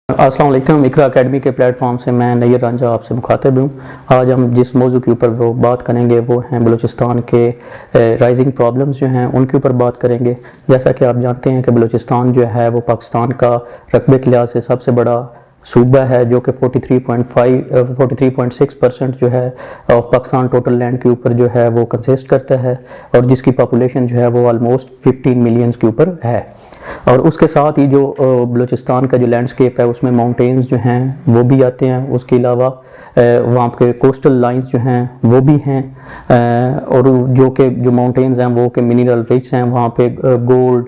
अस्सलाम वालेकुम। इकरा एकेडमी के प्लेटफॉर्म से मैं नैयर रांझा आपसे मुखातिब हूँ। आज हम जिस मौजू के ऊपर वो बात करेंगे वो हैं बलूचिस्तान के राइजिंग प्रॉब्लम्स जो हैं उनके ऊपर बात करेंगे। जैसा कि आप जानते हैं कि बलूचिस्तान जो है वो पाकिस्तान का रकबे के लिहाज से सबसे बड़ा सूबा है, जो कि 43.6% जो है ऑफ पाकिस्तान टोटल लैंड के ऊपर जो है वो कंसिस्ट करता है, और जिसकी पॉपुलेशन जो है वो ऑलमोस्ट 15 मिलियंस के ऊपर है। और उसके साथ ही जो बलूचिस्तान का जो लैंडस्केप है उसमें माउंटेन्स जो हैं वो भी आते हैं। उसके अलावा वहाँ के कोस्टल लाइंस जो हैं वो भी हैं, और जो माउंटेन्स हैं वो के मिनरल रिच हैं। वहाँ पे गोल्ड,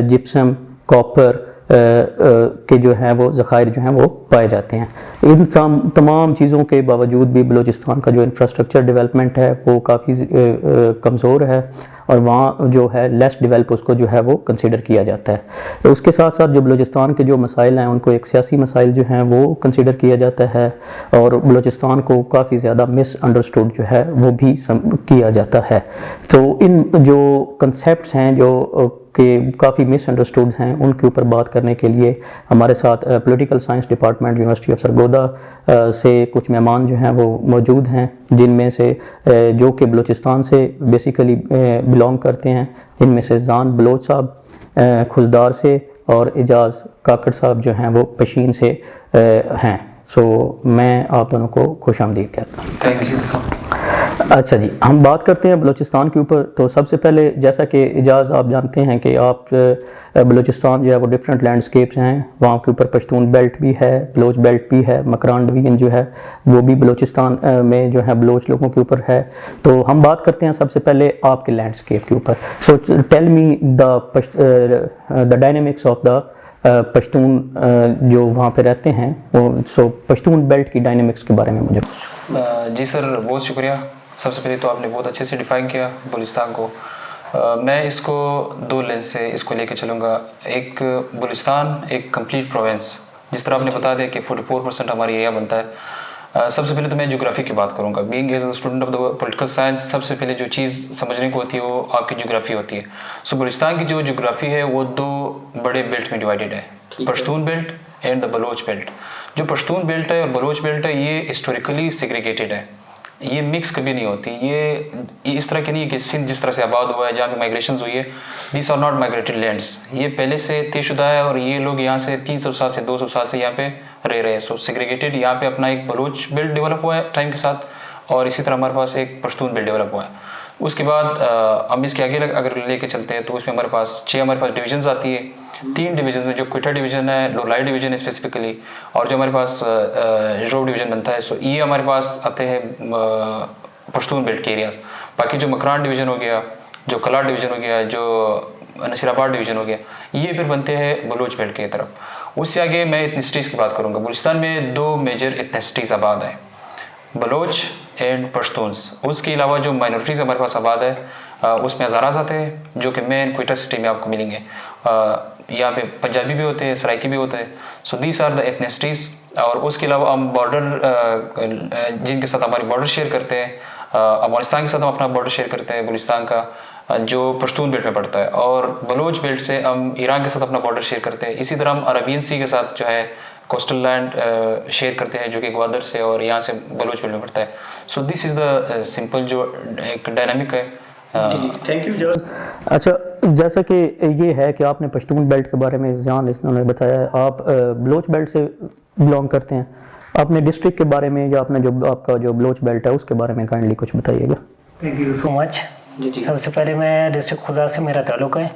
जिप्सम, कॉपर के जो हैं वो ज़खायर जो हैं वो पाए जाते हैं। इन तमाम चीज़ों के बावजूद भी बलूचिस्तान का जो इंफ्रास्ट्रक्चर डेवलपमेंट है वो काफ़ी कमज़ोर है, और वहाँ जो है लेस डेवलप उसको जो है वो कंसिडर किया जाता है। उसके साथ साथ जो बलूचिस्तान के जो मसाइल हैं उनको एक सियासी मसाइल जो हैं वो कंसिडर किया जाता है, और बलूचिस्तान को काफ़ी ज़्यादा मिसअंडरस्टूड जो है वो भी किया जाता है। तो इन जो कंसेप्ट्स हैं जो कि काफ़ी मिसअंडरस्टूड हैं उनके ऊपर बात करने के लिए हमारे साथ political science department university of Sargodha से कुछ मेहमान जो हैं वो मौजूद हैं, जिनमें से जो कि बलूचिस्तान से बेसिकली बिलोंग करते हैं, जिनमें से जान बलोच साहब खुजदार से और एजाज़ काकड़ साहब जो हैं वो पशीन से हैं। सो मैं आप दोनों को खुश आमदीद कहता हूँ। Thank you sir. अच्छा जी, हम बात करते हैं बलूचिस्तान के ऊपर। तो सबसे पहले जैसा कि एजाज़ आप जानते हैं कि आप बलूचिस्तान जो है वो डिफरेंट लैंडस्केप्स हैं। वहाँ के ऊपर पश्तून बेल्ट भी है, बलोच बेल्ट भी है, मकरान डिवीजन जो है वो भी बलूचिस्तान में जो है बलोच लोगों के ऊपर है। तो हम बात करते हैं सबसे पहले आपके लैंडस्केप के ऊपर। So tell me the dynamics of the Pashtun जो वहाँ पे रहते हैं वो। सो पश्तून बेल्ट की डायनेमिक्स के बारे में मुझे जी सर, बहुत शुक्रिया। सबसे पहले तो आपने बहुत अच्छे से डिफ़ाइन किया बलूचिस्तान को। मैं इसको दो लेंस से इसको लेके चलूँगा। एक बलूचिस्तान एक कंप्लीट प्रोविंस, जिस तरह आपने बता दिया कि 44% हमारी एरिया बनता है। सबसे पहले तो मैं ज्योग्राफी की बात करूँगा। Being as a student of the political science, सबसे पहले जो चीज़ समझने को होती है वो आपकी ज्योग्राफी होती है। सो बलूचिस्तान की जो ज्योग्राफी है वो दो बड़े बेल्ट में डिवाइडेड है, Pashtun belt and the Baloch belt. जो पश्तून बेल्ट है और बलोच बेल्ट है ये हिस्टोरिकली सेग्रीगेटेड है, ये मिक्स कभी नहीं होती। ये इस तरह की नहीं है कि सिंध जिस तरह से आबाद हुआ है, जहाँ पे माइग्रेशन हुई है, this are not migrated lands. ये पहले से तयशुदा है और ये लोग यहाँ से 300 साल से 200 साल से यहाँ पे रह रहे हैं। सो सेग्रीगेटेड यहाँ पे अपना एक बलोच बेल्ट डेवलप हुआ है टाइम के साथ, और इसी तरह हमारे पास एक पश्तून बेल्ट डेवलप हुआ है। उसके बाद हम इसके आगे अगर लेके चलते हैं तो उसमें हमारे पास 6 हमारे पास डिविजन्स आती है। 3 डिवीजन में जो क्विटा डिवीजन है, लोलाई डिवीजन है स्पेसिफिकली, और जो हमारे पास जो डिवीजन बनता है, सो ये हमारे पास आते हैं पश्तून बेल्ट के एरियाज। बाकी जो मकरान डिवीजन हो गया, जो कलाट डिवीजन हो गया, जो नसीराबाद डिवीजन हो गया, ये फिर बनते हैं बलोच बेल्ट की तरफ। उससे आगे मैं इथनिसिटीज़ की बात करूँगा। बलूचिस्तान में 2 मेजर इथनिसिटीज़ आबाद है, बलोच एंड पश्तून्स। उसके अलावा जो माइनॉरिटीज़ हमारे पास आबाद है उसमें हज़ारास आते हैं, जो कि मेन क्वेटा सिटी में आपको मिलेंगे। यहाँ पे पंजाबी भी होते हैं, सराइकी भी होते हैं। So these are the ethnicities. और उसके अलावा हम बॉर्डर जिनके साथ हमारी बॉर्डर शेयर करते हैं, अफगानिस्तान के साथ हम अपना बॉर्डर शेयर करते हैं बलूचिस्तान का, जो पश्तून बेल्ट में पड़ता है, और बलोच बेल्ट से हम ईरान के साथ अपना बॉर्डर शेयर करते हैं। इसी तरह हम अरबियन सी के साथ जो है कोस्टल लैंड शेयर करते हैं, जो कि ग्वादर से और यहाँ से बलोच बेल्ट में पड़ता है। So this is the simple जो एक डायनामिक है। Thank you. अच्छा, जैसा कि ये है कि आपने पश्तून बेल्ट के बारे में जान इन्होंने बताया है, आप बलोच बेल्ट से बिलोंग करते हैं। अपने डिस्ट्रिक्ट के बारे में या अपना जो आपका जो बलोच बेल्ट है उसके बारे में काइंडली कुछ बताइएगा। Thank you so much. सबसे पहले मैं डिस्ट्रिक्ट खुजार से मेरा ताल्लुक़ है,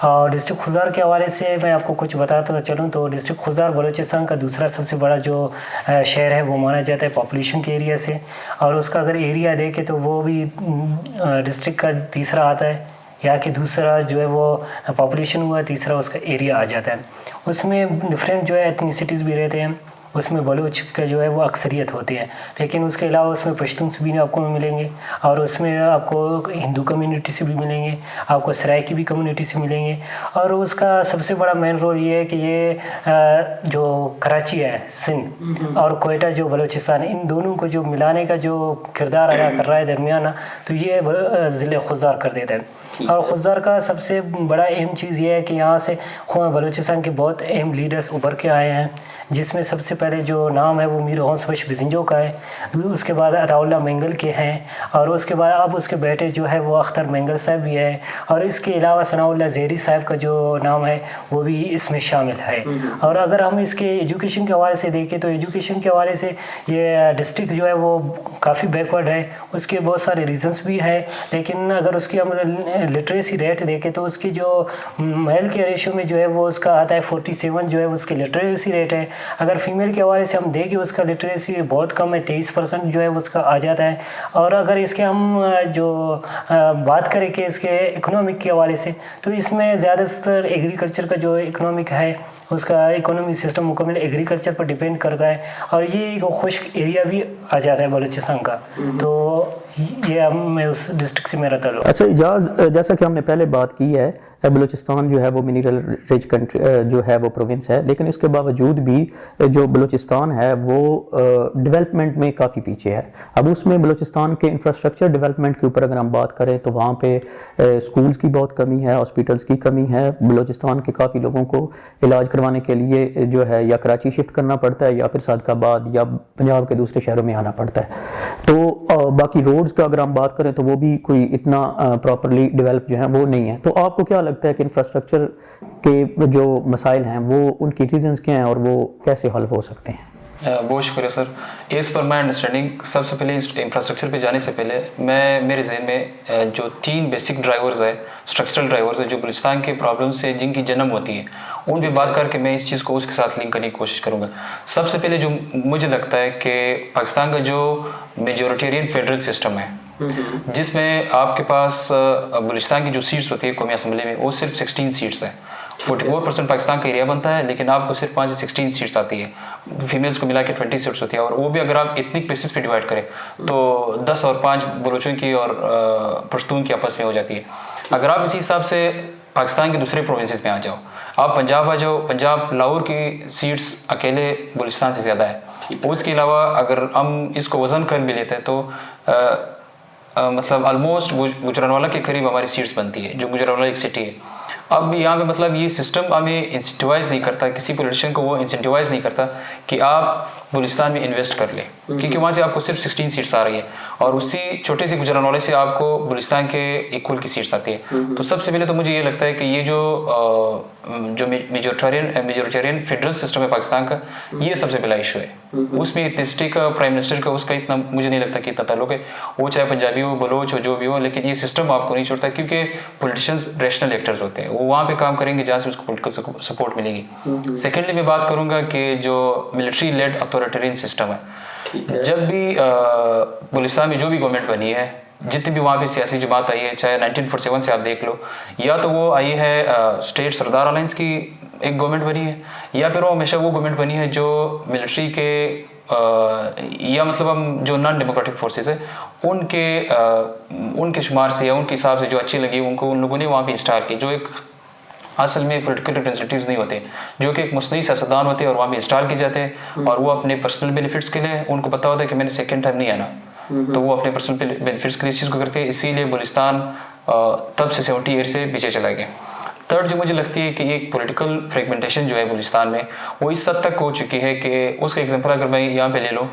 और डिस्ट्रिक्ट खुजार के हवाले से मैं आपको कुछ बताता चलूँ तो डिस्ट्रिक्ट खुजार बलूचिस्तान का दूसरा सबसे बड़ा जो शहर है वो माना जाता है पॉपुलेशन के एरिया से, और उसका अगर एरिया देखें तो वो भी डिस्ट्रिक्ट का तीसरा आता है। यहाँ की दूसरा जो है वो पॉपुलेशन हुआ, तीसरा उसका एरिया आ जाता है। उसमें डिफरेंट जो है एथनिसिटीज़ भी रहते हैं। उसमें बलूच का जो है वो अक्सरियत होती है, लेकिन उसके अलावा उसमें पश्तून्स भी आपको मिलेंगे, और उसमें आपको हिंदू कम्युनिटी से भी मिलेंगे, आपको सराइकी भी कम्युनिटी से मिलेंगे। और उसका सबसे बड़ा मेन रोल ये है कि ये जो कराची है सिंध और कोयटा जो बलूचिस्तान, इन दोनों को जो मिलाने का जो किरदार अदा कर रहा है दरमियाना, तो ये ज़िले खुजार कर देता है। और खुजार का सबसे बड़ा अहम चीज़ ये है कि यहाँ से बलूचिस्तान के बहुत अहम लीडर्स उभर के आए हैं, जिसमें सबसे पहले जो नाम है वो मीर हंस बख्श बिजंजो का है, उसके बाद अताउल्लाह मेंगल के हैं, और उसके बाद अब उसके बेटे जो है वो अख्तर मेंगल साहब भी है, और इसके अलावा सनाउल्लाह ज़ेहरी साहब का जो नाम है वो भी इसमें शामिल है। और अगर हम इसके एजुकेशन के हवाले से देखें तो एजुकेशन के हवाले से ये डिस्ट्रिक्ट जो है वो काफ़ी बैकवर्ड है। उसके बहुत सारे रीजंस भी हैं, लेकिन अगर उसकी हम लिटरेसी रेट देखें तो उसकी जो मेल के रेशियो में जो है वो उसका आता है 47 जो है उसकी लिटरेसी रेट है। अगर फीमेल के हवाले से हम देखें उसका लिटरेसी बहुत कम है, 23% जो है उसका आ जाता है। और अगर इसके हम जो बात करें कि इसके इकोनॉमिक के हवाले से तो इसमें ज़्यादातर एग्रीकल्चर का जो इकोनॉमिक है उसका इकोनॉमिक सिस्टम मुकम्मल एग्रीकल्चर पर डिपेंड करता है, और ये एक खुश्क एरिया भी आ जाता है बलूचिस्तान का। तो ये मैं उस डिस्ट्रिक्ट से मेरा ताल्लुक। अच्छा इजाज़, जैसा कि हमने पहले बात की है, बलूचिस्तान जो है वो मिनरल रिच कंट्री जो है वो प्रोविंस है, लेकिन इसके बावजूद भी जो बलूचिस्तान है वो डेवलपमेंट में काफ़ी पीछे है। अब उसमें बलूचिस्तान के इंफ्रास्ट्रक्चर डेवलपमेंट के ऊपर अगर हम बात करें तो वहाँ पे स्कूल्स की बहुत कमी है, हॉस्पिटल्स की कमी है। बलूचिस्तान के काफ़ी लोगों को इलाज करवाने के लिए जो है या कराची शिफ्ट करना पड़ता है या फिर सादकाबाद या पंजाब के दूसरे शहरों में आना पड़ता है। तो बाकी रोड्स का अगर हम बात करें तो वो भी कोई इतना प्रॉपरली डेवलप जो है वो नहीं है। तो आपको क्या लगता है कि इंफ्रास्ट्रक्चर के जो मसाइल हैं वो उनकी रीजंस क्या हैं और वो कैसे हल हो सकते हैं? बहुत शुक्रिया sir. As per my understanding सबसे पहले इंफ्रास्ट्रक्चर पे जाने से पहले मेरे जहन में जो 3 बेसिक ड्राइवर्स है, स्ट्रक्चरल ड्राइवर्स है जो बलूचिस्तान के प्रॉब्लम्स से जिनकी जन्म होती है, उन पे बात करके मैं इस चीज़ को उसके साथ लिंक करने की कोशिश करूँगा। सबसे पहले जो मुझे लगता है कि पाकिस्तान का जो मेजोरिटेरियन फेडरल सिस्टम है, जिसमें आपके पास बलूचिस्तान की जो सीट्स होती है कौमी असम्बली में वो सिर्फ 16 सीट्स हैं। 44% पाकिस्तान का एरिया बनता है, लेकिन आपको सिर्फ 5 से 16 सीट्स आती है। फीमेल्स को मिला के 20 सीट्स होती है, और वो भी अगर आप इतनिक बेसिस पे डिवाइड करें तो 10 और 5 बलोचों की और पश्तून की आपस में हो जाती है। अगर आप इसी हिसाब से पाकिस्तान के दूसरे प्रोविंसेस में आ जाओ, आप पंजाब आ जाओ, पंजाब लाहौर की सीट्स अकेले बलूचिस्तान से ज़्यादा है। उसके अलावा अगर हम इसको वज़न कर भी लेते हैं तो मतलब ऑलमोस्ट गुजरानवाला के करीब हमारी सीट्स बनती है, जो गुजरानवाला एक सिटी है। अब यहाँ पे मतलब ये सिस्टम हमें इंसेंटिवाइज़ नहीं करता, किसी पॉलिटिशियन को वो इंसेंटिवाइज़ नहीं करता कि आप बलूचिस्तान में इन्वेस्ट कर ले, क्योंकि वहाँ से आपको सिर्फ 16 सीट्स आ रही है और उसी छोटे से गुजरानवाले से आपको बलूचिस्तान के इक्वल की सीट्स आती है। तो सबसे पहले तो मुझे ये लगता है कि ये जो मेजोरिटेरियन फेडरल सिस्टम है पाकिस्तान का, ये सबसे पहला इशू है। उसमें इतनी का प्राइम मिनिस्टर का उसका इतना मुझे नहीं लगता कि इतना ताल्लुक है, वो चाहे पंजाबी हो, बलोच हो, जो भी हो, लेकिन ये सिस्टम आपको नहीं छोड़ता, क्योंकि पॉलिटिशियंस रैशनल एक्टर्स होते हैं, वो वहाँ पे काम करेंगे जहाँ से उसको पॉलिटिकल सपोर्ट मिलेगी। सेकेंडली मैं बात करूँगा कि जो मिलिट्री लेड अथॉरिटेरियन सिस्टम है, जब भी बलूचिस्तान में जो भी गवर्नमेंट बनी है, जितनी भी वहाँ पे सियासी जमात आई है, चाहे 1947 से आप देख लो, या तो वो आई है स्टेट सरदार अलायंस की एक गवर्नमेंट बनी है, या फिर वो हमेशा वो गवर्नमेंट बनी है जो मिलिट्री के या मतलब हम जो नॉन डेमोक्रेटिक फोर्सेस है उनके शुमार से या उनके हिसाब से जो अच्छी लगी उनको उन लोगों ने वहाँ पे इंस्टॉल की, जो एक असल में पॉलिटिकल रिप्रेजेंटेटिव्स नहीं होते, जो कि एक मुस्तैदी सियासतदान होते हैं और वहाँ पे इंस्टॉल किए जाते हैं, और वो अपने पर्सनल बेनिफिट्स के लिए उनको पता होता है कि मैंने सेकेंड टाइम नहीं आना, तो वो अपने पर्सनल बेनिफिट्स के लिए इस चीज़ को करते हैं। इसीलिए बलूचिस्तान तब से 78 से पीछे चला गया। थर्ड जो मुझे लगती है कि एक पॉलिटिकल फ्रेगमेंटेशन जो है बलूचिस्तान में वो इस हद तक हो चुकी है कि उसका एग्जांपल अगर मैं यहाँ पे ले लूँ,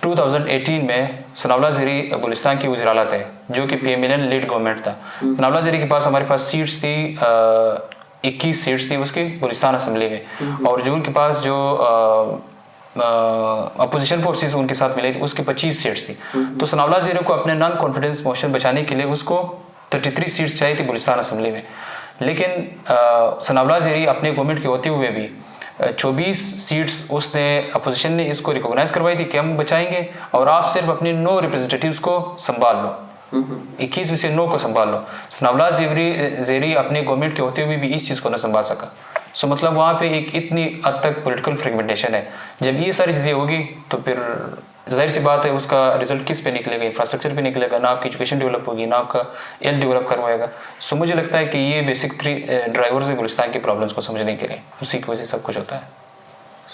2018 में सनाउल्लाह ज़ेहरी बलूचिस्तान की वज़ीर आला थे, जो कि PMLN लीड गवर्नमेंट था। सनाउल्लाह ज़ेहरी के पास हमारे पास सीट्स थी 21 सीट्स थी उसकी बलूचिस्तान असम्बली में, और जो उनके पास जो अपोजिशन फोर्सेस उनके साथ मिले थे उसकी 25 सीट्स थी। तो सनाउल्लाह ज़ेहरी को अपने नॉन कॉन्फिडेंस मोशन बचाने के लिए उसको 33 सीट्स चाहिए थी बलूचिस्तान असम्बली में, लेकिन सनाउल्लाह ज़ेहरी अपने गवर्नमेंट के होते हुए भी 24 सीट्स उसने अपोजिशन ने इसको रिकॉग्नाइज करवाई थी कि हम बचाएंगे और आप सिर्फ अपने 9 रिप्रेजेंटेटिव्स को संभाल लो, 21 में से 9 को संभाल लो। सनाउल्लाह ज़ेहरी अपने गवर्नमेंट के होते हुए भी इस चीज़ को न संभाल सका। सो मतलब वहाँ पे एक इतनी हद तक पॉलिटिकल फ्रेगमेंटेशन है। जब ये सारी चीज़ें होगी तो फिर जाहिर सी बात है उसका रिजल्ट किस पे निकलेगा, इंफ्रास्ट्रक्चर पे निकलेगा, ना आपकी एजुकेशन डेवलप होगी, ना आपका हेल्थ डेवलप करवाएगा। सो मुझे लगता है कि ये बेसिक 3 ड्राइवर्स है बलूचिस्तान की प्रॉब्लम्स को समझने के लिए, उसी की वजह से सब कुछ होता है।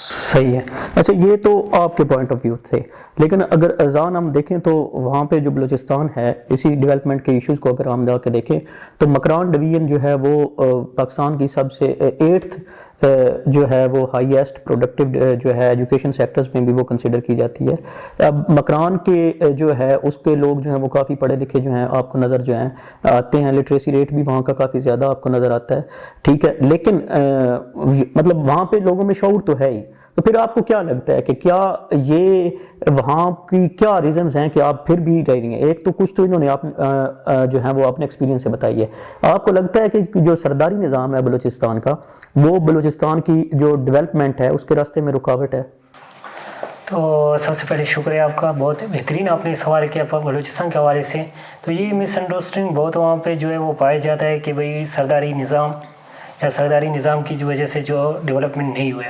सही है। अच्छा, ये तो आपके पॉइंट ऑफ व्यू से, लेकिन अगर अजान हम देखें तो वहाँ पे जो बलूचिस्तान है, इसी डेवलपमेंट के इश्यूज़ को अगर हम जाके देखें तो मकरान डिवीज़न जो है वो पाकिस्तान की सबसे 8th जो है वो हाईएस्ट प्रोडक्टिव जो है एजुकेशन सेक्टर्स में भी वो कंसिडर की जाती है। अब मकरान के जो है उसके लोग जो हैं वो काफ़ी पढ़े लिखे जो हैं आपको नज़र जो हैं आते हैं, लिटरेसी रेट भी वहाँ का काफ़ी ज़्यादा आपको नज़र आता है, ठीक है, लेकिन मतलब वहाँ पे लोगों में शऊर तो है ही। तो फिर आपको क्या लगता है कि क्या ये वहाँ की क्या रीजंस हैं कि आप फिर भी रह रही हैं? एक तो कुछ तो इन्होंने आप जो है वो अपने एक्सपीरियंस से बताई है। आपको लगता है कि जो सरदारी निज़ाम है बलूचिस्तान का, वो बलूचिस्तान की जो डेवलपमेंट है उसके रास्ते में रुकावट है? तो सबसे पहले शुक्रिया आपका, बहुत बेहतरीन आपने सवाल किया बलूचिस्तान के हवाले से। तो ये मिसअंडरस्टैंडिंग बहुत वहाँ पे जो है वो पाया जाता है कि भाई सरदारी निज़ाम या सरदारी निज़ाम की वजह से जो डेवलपमेंट नहीं हुए।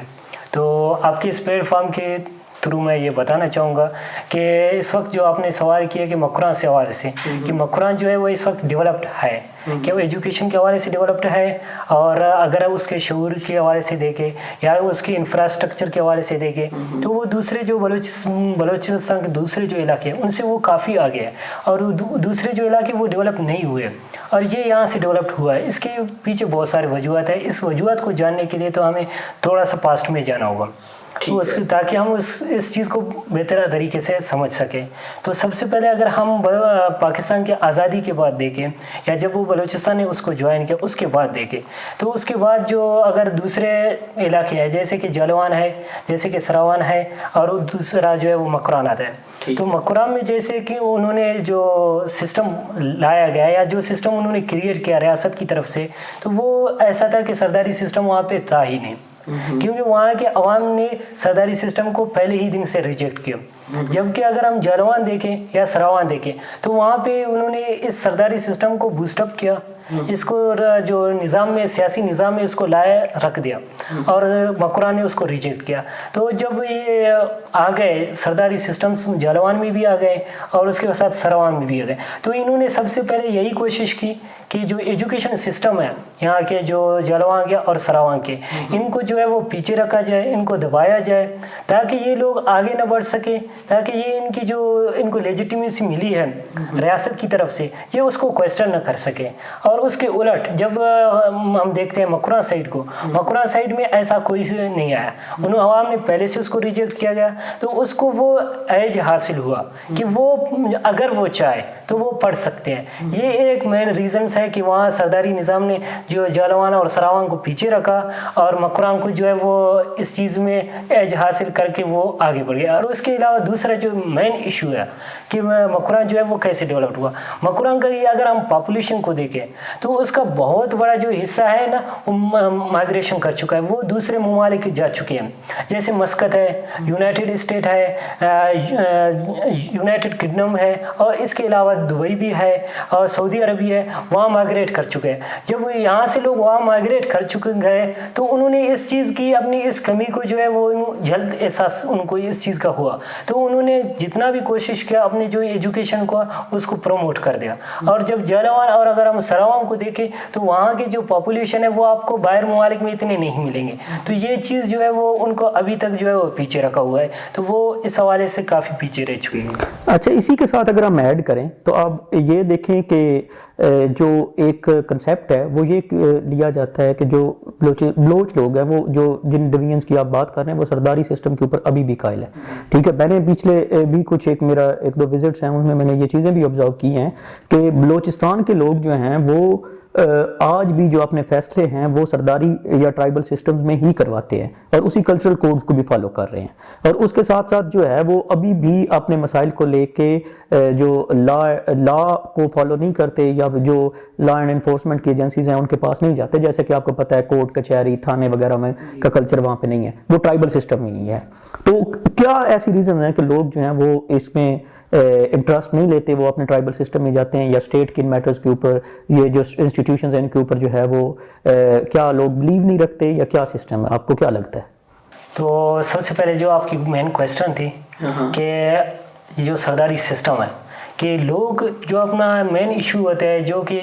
तो आपके इस प्लेटफॉर्म के थ्रू मैं ये बताना चाहूँगा कि इस वक्त जो आपने सवाल किया कि मकरान से हवाले से, कि मकरान जो है वो इस वक्त डेवलप्ड है, कि वो एजुकेशन के हवाले से डेवलप्ड है, और अगर उसके शऊर के हवाले से देखें या उसके इंफ्रास्ट्रक्चर के हवाले से देखें तो वो दूसरे जो बलूचिस्तान के दूसरे जो इलाके हैं उनसे वो काफ़ी आगे है, और दूसरे जो इलाके वो डेवलप नहीं हुए और ये यहाँ से डेवलप्ड हुआ है। इसके पीछे बहुत सारे वजूहत है। इस वजूहत को जानने के लिए तो हमें थोड़ा सा पास्ट में जाना होगा, तो ताकि हम इस चीज़ को बेहतर तरीके से समझ सकें। तो सबसे पहले अगर हम पाकिस्तान की आज़ादी के बाद देखें या जब वो बलूचिस्तान ने उसको ज्वाइन किया उसके बाद देखें, तो उसके बाद जो अगर दूसरे इलाके हैं जैसे कि जलवान है, जैसे कि सरावान है, और दूसरा जो है वो मकरान आता है। तो मकरान में जैसे कि उन्होंने जो सिस्टम लाया गया या जो सिस्टम उन्होंने क्रिएट किया रियासत की तरफ से, तो वो ऐसा था कि सरदारी सिस्टम वहाँ पे था ही नहीं, क्योंकि वहाँ के अवाम ने सरदारी सिस्टम को पहले ही दिन से रिजेक्ट किया। जबकि अगर हम जलवान देखें या सरावान देखें तो वहाँ पे उन्होंने इस सरदारी सिस्टम को बूस्टअप किया, इसको जो निज़ाम में सियासी निज़ाम में इसको लाए रख दिया, और मकरान ने उसको रिजेक्ट किया। तो जब ये आ गए सरदारी सिस्टम्स जलवान में भी आ गए और उसके साथ सरावान में भी आ गए, तो इन्होंने सबसे पहले यही कोशिश की कि जो एजुकेशन सिस्टम है यहाँ के जो जलवान के और सरावान के, इनको जो है वो पीछे रखा जाए, इनको दबाया जाए ताकि ये लोग आगे न बढ़ सके, ताकि ये इनकी जो इनको लेजिटिमेसी मिली है रियासत की तरफ से ये उसको क्वेश्चन न कर सके। और उसके उलट जब हम देखते हैं मकरान साइड को, मकरान साइड में ऐसा कोई नहीं आया, उन्होंने अवाम ने पहले से उसको रिजेक्ट किया गया, तो उसको वो एज हासिल हुआ कि वो अगर वो चाहे तो वो पढ़ सकते हैं। ये एक मेन रीजंस है कि वहाँ सरदारी निज़ाम ने जो जलवान और सरावान को पीछे रखा और मकरान को जो है वो इस चीज़ में एज हासिल करके वो आगे बढ़ गया। और उसके अलावा दूसरा जो मेन इशू है कि मकरान जो है वो कैसे डेवलप हुआ। मकरान का ये अगर हम पॉपुलेशन को देखें तो उसका बहुत बड़ा जो हिस्सा है ना वो माइग्रेशन कर चुका है, वो दूसरे ममालिक जा चुके हैं, जैसे मस्कत है, यूनाइटेड स्टेट है, यूनाइटेड किंगडम है, और इसके अलावा दुबई भी है और सऊदी अरबी है, वहाँ माइग्रेट कर चुके हैं। जब यहाँ से लोग वहाँ माइग्रेट कर चुके गए तो उन्होंने इस चीज़ की अपनी इस कमी को जो है वो जल्द एहसास उनको इस चीज़ का हुआ, तो उन्होंने जितना भी कोशिश किया अपने जो एजुकेशन को उसको प्रमोट कर दिया। और जब जलवान और अगर हम सरावान को देखें तो वहाँ की जो पॉपुलेशन है वो आपको बाहर ममालिक में इतने नहीं मिलेंगे, तो ये चीज़ जो है वो उनको अभी तक जो है वो पीछे रखा हुआ है, तो वो इस हवाले से काफ़ी पीछे रह चुके हैं। अच्छा, इसी के साथ अगर हम ऐड करें तो आप ये देखें कि जो एक कंसेप्ट है वो ये लिया जाता है कि जो बलोच लोग हैं वो जो जिन डिवीजन्स की आप बात कर रहे हैं वो सरदारी सिस्टम के ऊपर अभी भी कायल है, ठीक है। मैंने पिछले भी कुछ मेरा एक दो विजिट्स हैं उसमें मैंने ये चीज़ें भी ऑब्जर्व की हैं कि बलोचिस्तान के लोग जो हैं वो आज भी जो अपने फैसले हैं वो सरदारी या ट्राइबल सिस्टम्स में ही करवाते हैं और उसी कल्चरल कोड्स को भी फॉलो कर रहे हैं, और उसके साथ साथ जो है वो अभी भी अपने मसाइल को लेके जो लॉ को फॉलो नहीं करते या जो लॉ एंड एनफोर्समेंट की एजेंसीज हैं उनके पास नहीं जाते। जैसे कि आपको पता है कोर्ट कचहरी थाने वगैरह में का कल्चर वहाँ पे नहीं है, वो ट्राइबल सिस्टम में ही है। तो क्या ऐसी रीज़न है कि लोग जो हैं वो इसमें इंटरेस्ट नहीं लेते, वो अपने ट्राइबल सिस्टम में जाते हैं, या स्टेट के मैटर्स के ऊपर ये जो इंस्टीट्यूशंस हैं इनके ऊपर जो है वो क्या लोग बिलीव नहीं रखते या क्या सिस्टम है, आपको क्या लगता है? तो सबसे पहले जो आपकी मेन क्वेश्चन थी कि जो सरदारी सिस्टम है कि लोग जो अपना मेन इशू होता है जो कि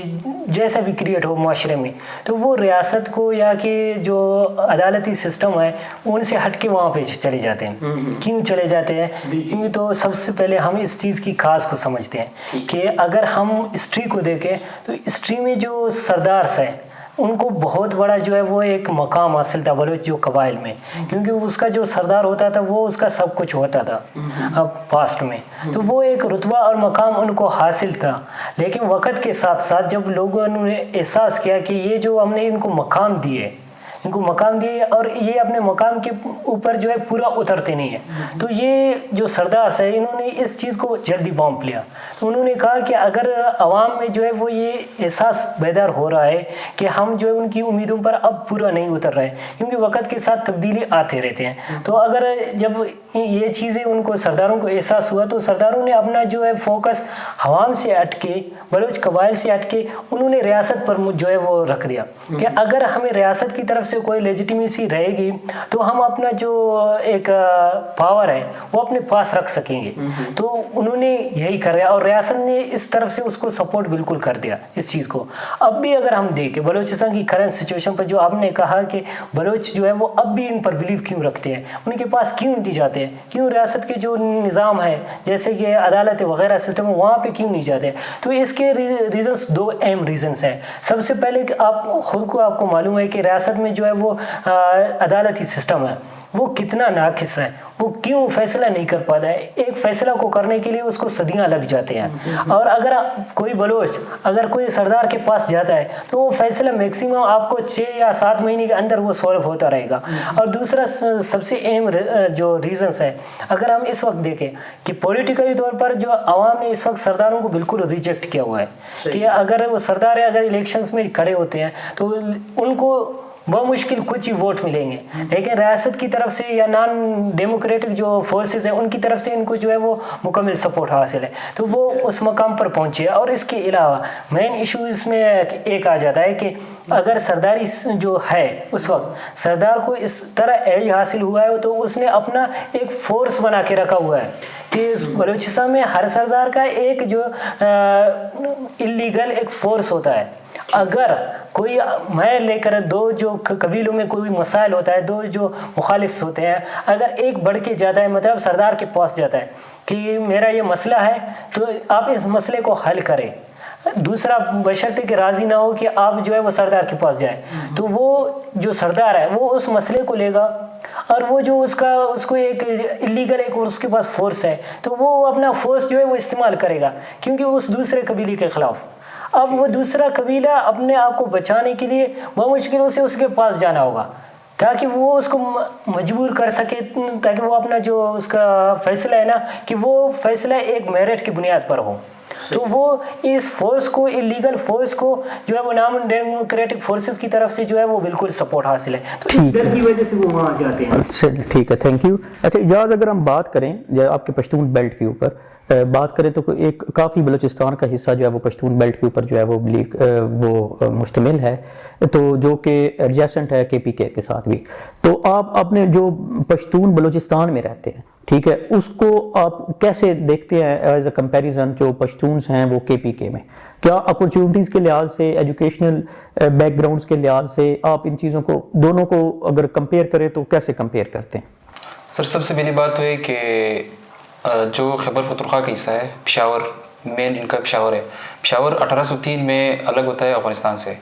जैसा भी क्रिएट हो माशरे में, तो वो रियासत को या कि जो अदालती सिस्टम है उनसे हट के वहाँ पे चले जाते हैं। क्यों चले जाते हैं? क्योंकि तो सबसे पहले हम इस चीज़ की खास को समझते हैं कि अगर हम हिस्ट्री को देखें तो हिस्ट्री में जो सरदार हैं उनको बहुत बड़ा जो है वो एक मकाम हासिल था बलोच जो कबाइल में, क्योंकि उसका जो सरदार होता था वो उसका सब कुछ होता था अब पास्ट में, तो वो एक रुतबा और मकाम उनको हासिल था। लेकिन वक़्त के साथ साथ जब लोगों ने एहसास किया कि ये जो हमने इनको मकाम दिए और ये अपने मकाम के ऊपर जो है पूरा उतरते नहीं है, तो ये जो सरदार है इन्होंने इस चीज़ को जल्दी भांप लिया। तो उन्होंने कहा कि अगर आवाम में जो है वो ये एहसास बेदार हो रहा है कि हम जो है उनकी उम्मीदों पर अब पूरा नहीं उतर रहे, क्योंकि वक़्त के साथ तब्दीली आते रहते हैं, तो अगर जब ये चीज़ें उनको सरदारों को एहसास हुआ तो सरदारों ने अपना जो है फोकस हवाम से हट के, बलोच कबाइल से हट के उन्होंने रियासत पर जो है वो रख दिया कि अगर हमें रियासत की तरफ से कोई लेजिटिमेसी रहेगी तो हम अपना जो एक पावर है वो अपने पास रख सकेंगे। तो उन्होंने यही कर दिया और रियासत ने इस तरफ से उसको सपोर्ट बिल्कुल कर दिया इस चीज़ को। अब भी अगर हम देखें बलोचिस्तान की करंट सिचुएशन पर, जो आपने कहा कि बलोच जो है वो अब भी इन पर बिलीव क्यों रखते हैं, उनके पास क्यों नहीं जाते हैं, क्यों रियासत के जो निज़ाम है जैसे कि अदालत वगैरह सिस्टम है वहाँ पे क्यों नहीं जाते, तो इसके रीजंस दो अहम रीजंस हैं। सबसे पहले कि आप खुद को आपको मालूम है कि रियासत में जो है वो अदालती सिस्टम है वो कितना नाकिस है, वो क्यों फैसला नहीं कर पाता है। एक फैसला को करने के लिए उसको सदियां लग जाते हैं, और अगर कोई बलोच अगर कोई सरदार के पास जाता है तो वो फैसला मैक्सिमम आपको 6 या 7 महीने के अंदर वो सॉल्व होता रहेगा। और दूसरा सबसे अहम जो रीजंस है, अगर हम इस वक्त देखें कि पॉलिटिकली तौर पर जो आवाम ने इस वक्त सरदारों को बिल्कुल रिजेक्ट किया हुआ है कि अगर वो सरदार अगर इलेक्शंस में खड़े होते हैं तो उनको मुश्किल कुछ ही वोट मिलेंगे, लेकिन रियासत की तरफ से या नॉन डेमोक्रेटिक जो फोर्सेस हैं उनकी तरफ से इनको जो है वो मुकम्मल सपोर्ट हासिल है, तो वो उस मकाम पर पहुंचे। और इसके अलावा मेन इशू इसमें एक आ जाता है कि अगर सरदारी जो है उस वक्त सरदार को इस तरह एज हासिल हुआ है तो उसने अपना एक फोर्स बना के रखा हुआ है कि बलूचिस्तान में हर सरदार का एक जो इलीगल एक फोर्स होता है। अगर कोई मैं लेकर दो जो कबीलों में कोई मसाइल होता है, दो जो मुखालिफ होते हैं, अगर एक बढ़ के जाता है मतलब सरदार के पास जाता है कि मेरा ये मसला है तो आप इस मसले को हल करें, दूसरा बशर्ते कि राजी ना हो कि आप जो है वो सरदार के पास जाए, तो वो जो सरदार है वो उस मसले को लेगा और वो जो उसको एक इलीगल एक उसके पास फोर्स है तो वो अपना फोर्स जो है वो इस्तेमाल करेगा क्योंकि उस दूसरे कबीले के खिलाफ। अब वो दूसरा कबीला अपने आप को बचाने के लिए वह मुश्किलों से उसके पास जाना होगा ताकि वो उसको मजबूर कर सके, ताकि वो अपना जो उसका फैसला है ना कि वो फैसला एक मेरिट की बुनियाद पर हो। तो वो इस फोर्स को, इलीगल फोर्स को जो है वो नॉन डेमोक्रेटिक फोर्सेस की तरफ से जो है वो बिल्कुल सपोर्ट हासिल है, तो इस डर की वजह से वो वहाँ जाते हैं। अच्छा ठीक है, थैंक यू। अच्छा इजाज़, अगर हम बात करें जो आपके पश्तून बेल्ट के ऊपर बात करें तो एक काफ़ी बलूचिस्तान का हिस्सा जो है वो पश्तून बेल्ट के ऊपर जो है वो मुश्तमिल है, तो जो कि एडजेसेंट है KPK के साथ भी। तो आप अपने जो पश्तून बलूचिस्तान में रहते हैं, ठीक है, उसको आप कैसे देखते हैं एज अ कंपैरिजन जो पश्तून्स हैं वो KPK में? क्या अपॉर्चुनिटीज़ के लिहाज से, एजुकेशनल बैकग्राउंड्स के लिहाज से आप इन चीज़ों को दोनों को अगर कंपेयर करें तो कैसे कंपेयर करते हैं? सर सबसे पहली बात तो है कि जो खैबर पख्तूनख्वा का हिस्सा है पेशावर, मेन इनका पेशावर है। पेशावर 1803 में अलग होता है अफगानिस्तान से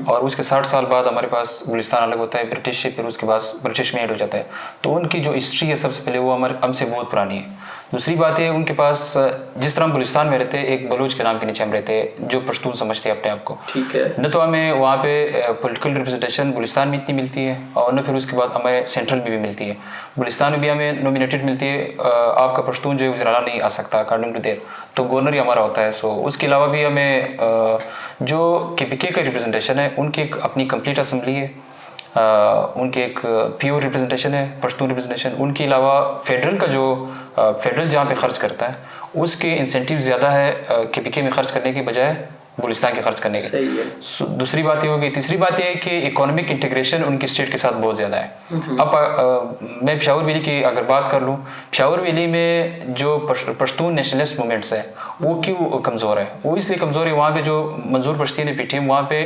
और उसके 60 साल बाद हमारे पास बलूचिस्तान अलग होता है ब्रिटिश से, फिर उसके बाद ब्रिटिश में ऐड हो जाता है। तो उनकी जो हिस्ट्री है सबसे पहले वो हमसे बहुत पुरानी है। दूसरी बात है उनके पास जिस तरह हम बलूचिस्तान में रहते हैं एक बलूच के नाम के नीचे हम रहते हैं जो पश्तून समझते हैं अपने आप को, ठीक है, न तो हमें वहाँ पे पॉलिटिकल रिप्रेजेंटेशन बलूचिस्तान में इतनी मिलती है और न फिर उसके बाद हमें सेंट्रल में भी मिलती है। बलूचिस्तान में भी हमें नॉमिनेटेड मिलती है, आपका पश्तून जो है वज़ीर-ए-आला नहीं आ सकता अकॉर्डिंग टू देयर, तो गवर्नर ही हमारा होता है। सो उसके अलावा भी हमें जो KPK का रिप्रेजेंटेशन है उनकी एक अपनी कंप्लीट असम्बली है, उनके एक प्योर रिप्रेजेंटेशन है पश्तून रिप्रेजेंटेशन। उनके अलावा फेडरल का जो फेडरल जहाँ पे खर्च करता है उसके इंसेंटिव ज़्यादा है KPK में खर्च करने की बजाय बलूचिस्तान के खर्च करने के। दूसरी बात ये होगी, तीसरी बात ये है कि इकोनॉमिक इंटीग्रेशन उनकी स्टेट के साथ बहुत ज़्यादा है। अब मैं पेशावर वैली की अगर बात कर लूँ, पेशावर वैली में जो पश्तून नेशनलिस्ट मूवमेंट्स है वो क्यों कमज़ोर है? वो इसलिए कमज़ोर है, वहाँ पे जो मंजूर पश्तीन है PTM वहाँ पे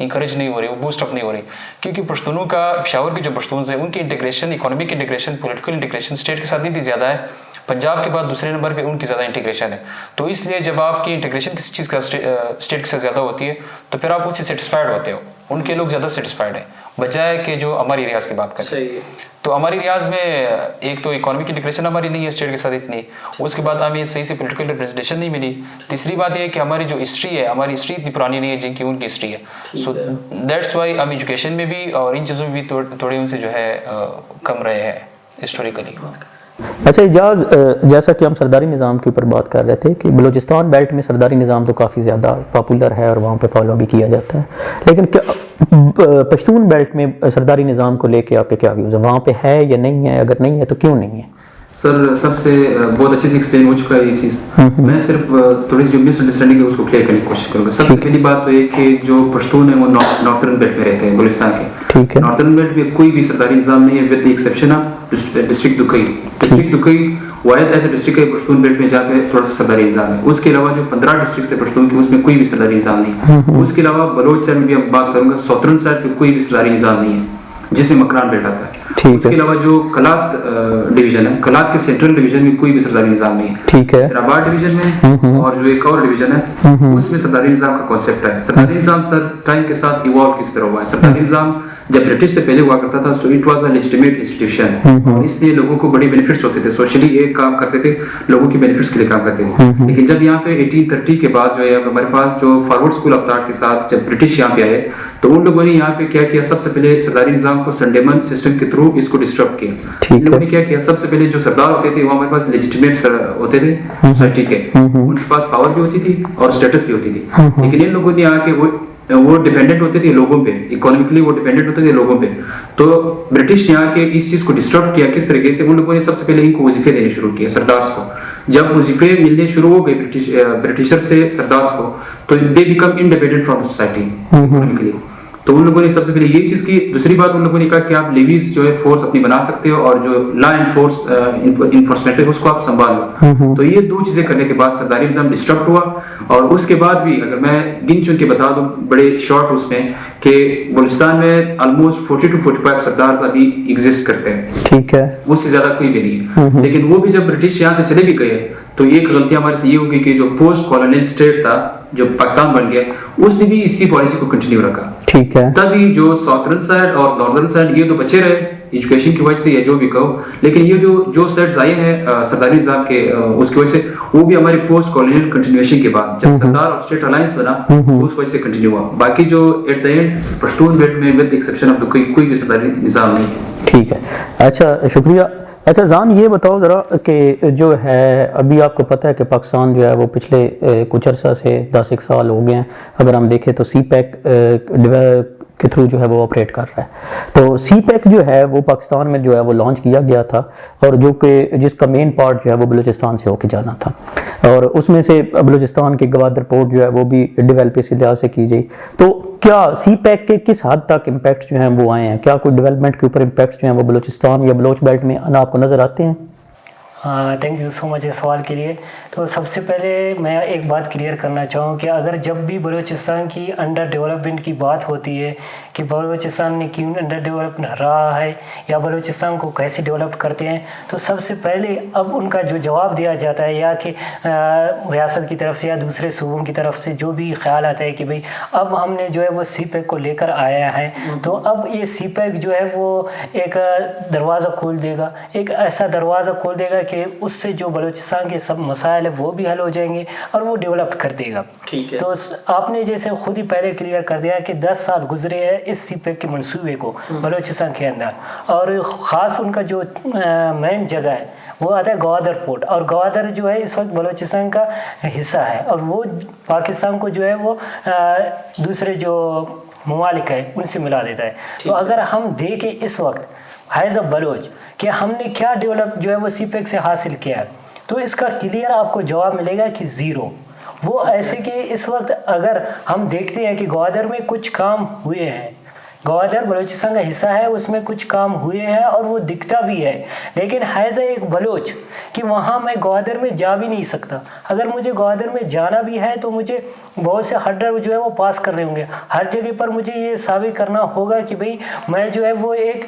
इंकरेज नहीं हो रही, वो बूस्ट अप नहीं हो रही, क्योंकि पश्तूनों का, पेशावर के जो पश्तून है उनकी integration, economic integration, political integration state के साथ इतनी ज़्यादा है। पंजाब के बाद दूसरे नंबर पे उनकी ज़्यादा इंटीग्रेशन है। तो इसलिए जब आपकी इंटीग्रेशन किसी चीज़ का स्टेट के साथ ज़्यादा होती है तो फिर आप उससे सेटिस्फाइड होते हो। उनके लोग ज़्यादा सेटिस्फाइड है, बजाय कि जो हमारी रियाज की बात करें। तो हमारी रियाज में एक तो इकोनॉमिक इंटीग्रेशन हमारी नहीं है स्टेट के साथ इतनी, उसके बाद हमें सही से पॉलिटिकल रिप्रेजेंटेशन नहीं मिली। तीसरी बात यह है कि हमारी जो हिस्ट्री है, हमारी हिस्ट्री इतनी पुरानी नहीं है जिनकी उनकी हिस्ट्री है। सो दैट्स वाई हम एजुकेशन में भी और इन चीज़ों में भी थोड़े उनसे जो है कम रहे हैं हिस्टोरिकली। अच्छा इजाज़, जैसा कि हम सरदारी निज़ाम के ऊपर बात कर रहे थे कि बलूचिस्तान बेल्ट में सरदारी निज़ाम तो काफ़ी ज़्यादा पॉपुलर है और वहाँ पे फॉलो भी किया जाता है, लेकिन क्या पश्तून बेल्ट में सरदारी निज़ाम को लेके आपके क्या व्यूज़ है? वहाँ पे है या नहीं है? अगर नहीं है तो क्यों नहीं है? सर सबसे बहुत अच्छे से एक्सप्लेन हो चुका है ये चीज़। मैं सिर्फ थोड़ी सी जो मिसअंडरस्टैंडिंग है उसको क्लियर करने की कोशिश करूँगा। सबसे पहली बात तो ये कि जो पश्तून है वो नॉर्थर्न बेल्ट में रहते हैं बलूचिस्तान के। ठीक है। नॉर्थर्न बेल्ट में कोई भी सरदारी निज़ाम नहीं है with the exception of district Duki. District Duki वाहिद ऐसा डिस्ट्रिक्ट है पश्तून बेल्ट में जहाँ पे थोड़ा सा सरदारी निज़ाम है। उसके अलावा जो 15 डिस्ट्रिक्ट है पश्तून के उसमें कोई भी सरदारी निज़ाम नहीं है। उसके अलावा बलोच साइड में भी हम बात करूँगा, सॉउथर्न साइड पे कोई भी सरदारी निज़ाम नहीं है जिसमें मकरान बेल्ट आता है। उसके अलावा जो कलात डिवीजन है, कलात के सेंट्रल डिवीजन में कोई भी सरदारी निज़ाम नहीं है। ठीक है। सराबाद डिवीजन में और जो एक और डिवीजन है उसमें सरदारी निज़ाम का कॉन्सेप्ट है। सरदारी निज़ाम सर टाइम के साथ इवॉल्व किस तरह हुआ है। सरदारी निज़ाम जब ब्रिटिश से पहले हुआ करता था so it was a legitimate institution और इसलिए लोगों को बड़ी बेनिफिट्स होते थे। सोशली एक काम करते थे, लोगों की बेनिफिट्स के लिए काम करते थे। लेकिन जब यहाँ पे 1830 के बाद जो है हमारे पास जो फॉरवर्ड स्कूल ऑफ थॉट के साथ जब ब्रिटिश यहाँ पे आए तो उन लोगों ने यहाँ पे क्या किया, सबसे पहले सरदारी निज़ाम को संडेमन सिस्टम के थ्रू इसको डिस्टर्ब किया। इन लोगों ने क्या किया, सबसे पहले जो सरदार होते थे वो हमारे पास लेजिटिमेट होते थे सोसाइटी के, उनके पास पावर भी होती थी और स्टेटस भी होती थी। लेकिन इन लोगों ने आके वो डिपेंडेंट होते थे लोगों पे, इकोनॉमिकली वो डिपेंडेंट होते थे लोगों पे। तो ब्रिटिश ने आके इस चीज को डिस्टर्ब किया। किस तरीके से, उन लोगों ने सबसे पहले इनको वजीफे देने शुरू किए सरदार्स को। जब वजीफे मिलने शुरू हो गए ब्रिटिशर से सरदार्स को तो they become independent from society economically. तो उन लोगों ने सबसे पहले ये चीज़ की। दूसरी बात उन लोगों ने कहा कि आप लेवीज जो है फोर्स अपनी बना सकते हो और जो लॉ इन्फोर्समेंट है उसको आप संभाल लो। तो ये दो चीज़ें करने के बाद सरदारी निज़ाम डिस्टर्ब हुआ। और उसके बाद भी अगर मैं गिन चुन के बता दूं बड़े शॉर्ट उसमें कि बलूचिस्तान में ऑलमोस्ट 40 to 45 सरदार अभी एग्जिस्ट करते हैं। ठीक है, उससे ज़्यादा कोई भी नहीं है। लेकिन वो भी जब ब्रिटिश यहाँ से चले भी गए तो एक गलती हमारे से ये होगी कि जो पोस्ट कॉलोनियल स्टेट था जो पाकिस्तान बन गया उसने भी इसी पॉलिसी को कंटिन्यू रखा। ठीक है, तभी जो साउथर्न साइड और नॉर्दर्न साइड ये तो बचे रहे एजुकेशन की वजह से या जो भी कहो, लेकिन ये जो सेट्स आए हैं सरदारी निज़ाम के उसकी वजह से वो भी हमारे पोस्ट कॉलोनियल कंटिन्यूएशन के बाद जब सरदार और स्टेट अलायंस बना तो उस वजह से कंटिन्यू हुआ। बाकी जो at the end Pashtun belt में विद एक्सेप्शन ऑफ कोई भी सरदारी निज़ाम नहीं है। ठीक है, अच्छा शुक्रिया। अच्छा जान ये बताओ ज़रा कि जो है अभी आपको पता है कि पाकिस्तान जो है वो पिछले कुछ अर्सा से 10 साल हो गए हैं, अगर हम देखें तो CPEC के थ्रू जो है वो ऑपरेट कर रहा है। तो CPEC जो है वो पाकिस्तान में जो है वो लॉन्च किया गया था और जो कि जिसका मेन पार्ट जो है वो बलूचिस्तान से होके जाना था और उसमें से बलूचिस्तान की गवादर पोर्ट जो है वो भी डेवलप इस लिहाज से की गई। तो क्या CPEC के किस हद तक इम्पैक्ट जो हैं वो आए हैं? क्या कोई डेवलपमेंट के ऊपर इम्पैक्ट जो हैं वो बलूचिस्तान या बलोच बेल्ट में आपको नज़र आते हैं? थैंक यू सो मच इस सवाल के लिए। तो सबसे पहले मैं एक बात क्लियर करना चाहूँ कि अगर जब भी बलूचिस्तान की अंडर डेवलपमेंट की बात होती है कि बलूचिस्तान ने क्यों अंडर डेवलप रहा है या बलूचिस्तान को कैसे डेवलप करते हैं, तो सबसे पहले अब उनका जो जवाब दिया जाता है या कि रियासत की तरफ से या दूसरे सूबों की तरफ से जो भी ख्याल आता है कि भाई अब हमने जो है वो CPEC को लेकर आया है, तो अब ये CPEC जो है वो एक दरवाज़ा खोल देगा, एक ऐसा दरवाज़ा खोल देगा कि उससे जो बलूचिस्तान के सब मसाइल है वो भी हल हो जाएंगे और वो डेवलप कर देगा। ठीक है, तो आपने जैसे खुद ही पहले क्लियर कर दिया कि 10 साल गुजरे हैं इस CPEC के मंसूबे को बलूचिस्तान के अंदर, और ख़ास उनका जो मेन जगह है वो आता है गवादर पोर्ट, और गवादर जो है इस वक्त बलूचिस्तान का हिस्सा है और वो पाकिस्तान को जो है वो दूसरे जो ममालिक है उनसे मिला देता है। तो अगर हम देखें इस वक्त एज अ बलोच कि हमने क्या डेवलप जो है वो CPEC से हासिल किया है, तो इसका क्लियर आपको जवाब मिलेगा कि ज़ीरो। वो ऐसे कि इस वक्त अगर हम देखते हैं कि ग्वादर में कुछ काम हुए हैं, ग्वादर बलूचिस्तान का हिस्सा है, उसमें कुछ काम हुए हैं और वो दिखता भी है, लेकिन हैज़ एक बलोच कि वहाँ मैं ग्वादर में जा भी नहीं सकता। अगर मुझे ग्वादर में जाना भी है तो मुझे बहुत से हर्डल जो है वो पास करने होंगे। हर जगह पर मुझे ये साबित करना होगा कि भाई मैं जो है वो एक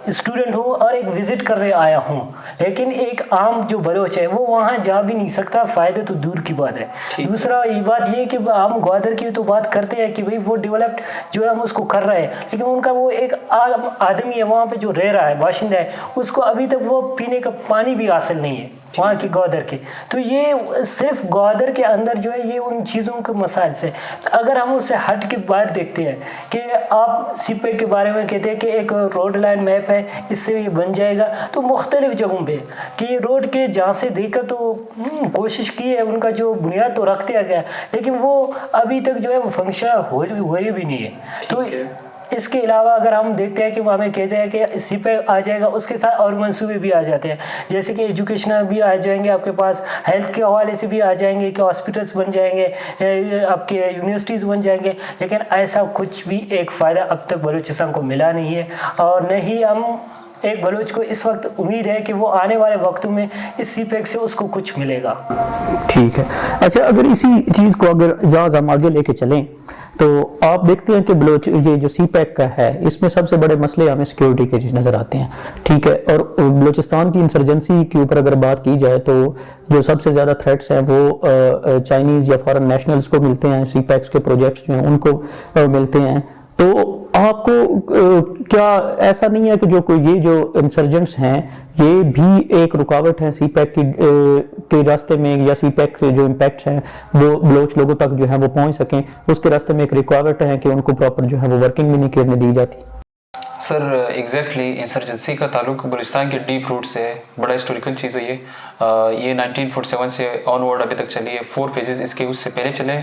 स्टूडेंट हूँ और एक विज़िट करने आया हूँ, लेकिन एक आम जो बलोच है वो वहाँ जा भी नहीं सकता। फ़ायदे तो दूर की बात है। दूसरा ये बात ये कि हम ग्वादर की तो बात करते हैं कि भाई वो डेवलप्ड जो है हम उसको कर रहे हैं, लेकिन उनका वो एक आदमी है वहाँ पे जो रह रहा है, बाशिंदा है, उसको अभी तक वो पीने का पानी भी हासिल नहीं है वहाँ की ग्वादर के। तो ये सिर्फ ग्वादर के अंदर जो है ये उन चीज़ों के मसाइल से। तो अगर हम उससे हट के बात देखते हैं कि आप सीपेक के बारे में कहते हैं कि एक रोड लाइन मैप है, इससे ये बन जाएगा, तो मुख्तलिफ जगहों पे कि रोड के जहाँ से देखकर तो कोशिश की है, उनका जो बुनियाद तो रख दिया गया, लेकिन वो अभी तक जो है वो फंक्शन हुए भी नहीं है। तो इसके अलावा अगर हम देखते हैं कि वो हमें कहते हैं कि सीपेक आ जाएगा, उसके साथ और मंसूबे भी आ जाते हैं, जैसे कि एजुकेशनल भी आ जाएंगे, आपके पास हेल्थ के हवाले से भी आ जाएंगे कि हॉस्पिटल्स बन जाएंगे, आपके यूनिवर्सिटीज़ बन जाएंगे, लेकिन ऐसा कुछ भी एक फ़ायदा अब तक बलूचिस्तान को मिला नहीं है। और न ही हम एक बलूच को इस वक्त उम्मीद है कि वो आने वाले वक्तों में इस सीपेक से उसको कुछ मिलेगा। ठीक है। अच्छा, अगर इसी चीज़ को अगर जहाज़ हम आगे लेके चलें तो आप देखते हैं कि बलोच ये जो सीपेक का है इसमें सबसे बड़े मसले हमें सिक्योरिटी के नज़र आते हैं। ठीक है। और बलूचिस्तान की इंसर्जेंसी के ऊपर अगर बात की जाए तो जो सबसे ज़्यादा थ्रेट्स हैं वो चाइनीज़ या फॉरेन नेशनल्स को मिलते हैं, सीपेक्स के प्रोजेक्ट्स जो हैं उनको मिलते हैं। तो आपको क्या ऐसा नहीं है कि जो कोई ये जो इंसर्जेंट्स हैं ये भी एक रुकावट है सीपेक के रास्ते में, या सीपेक के जो इम्पैक्ट्स हैं वो बलोच लोगों तक जो है वो पहुंच सकें, उसके रास्ते में एक रुकावट है कि उनको प्रॉपर जो है वो वर्किंग भी नहीं करने दी जाती? सर एग्जैक्टली इंसर्जेंसी का ताल्लुक बलूचिस्तान के डीप रूट से है, बड़ा हिस्टोरिकल चीज़ है ये 1947 से ऑनवर्ड अभी तक चली है। 4 फेजेस इसके उससे पहले चले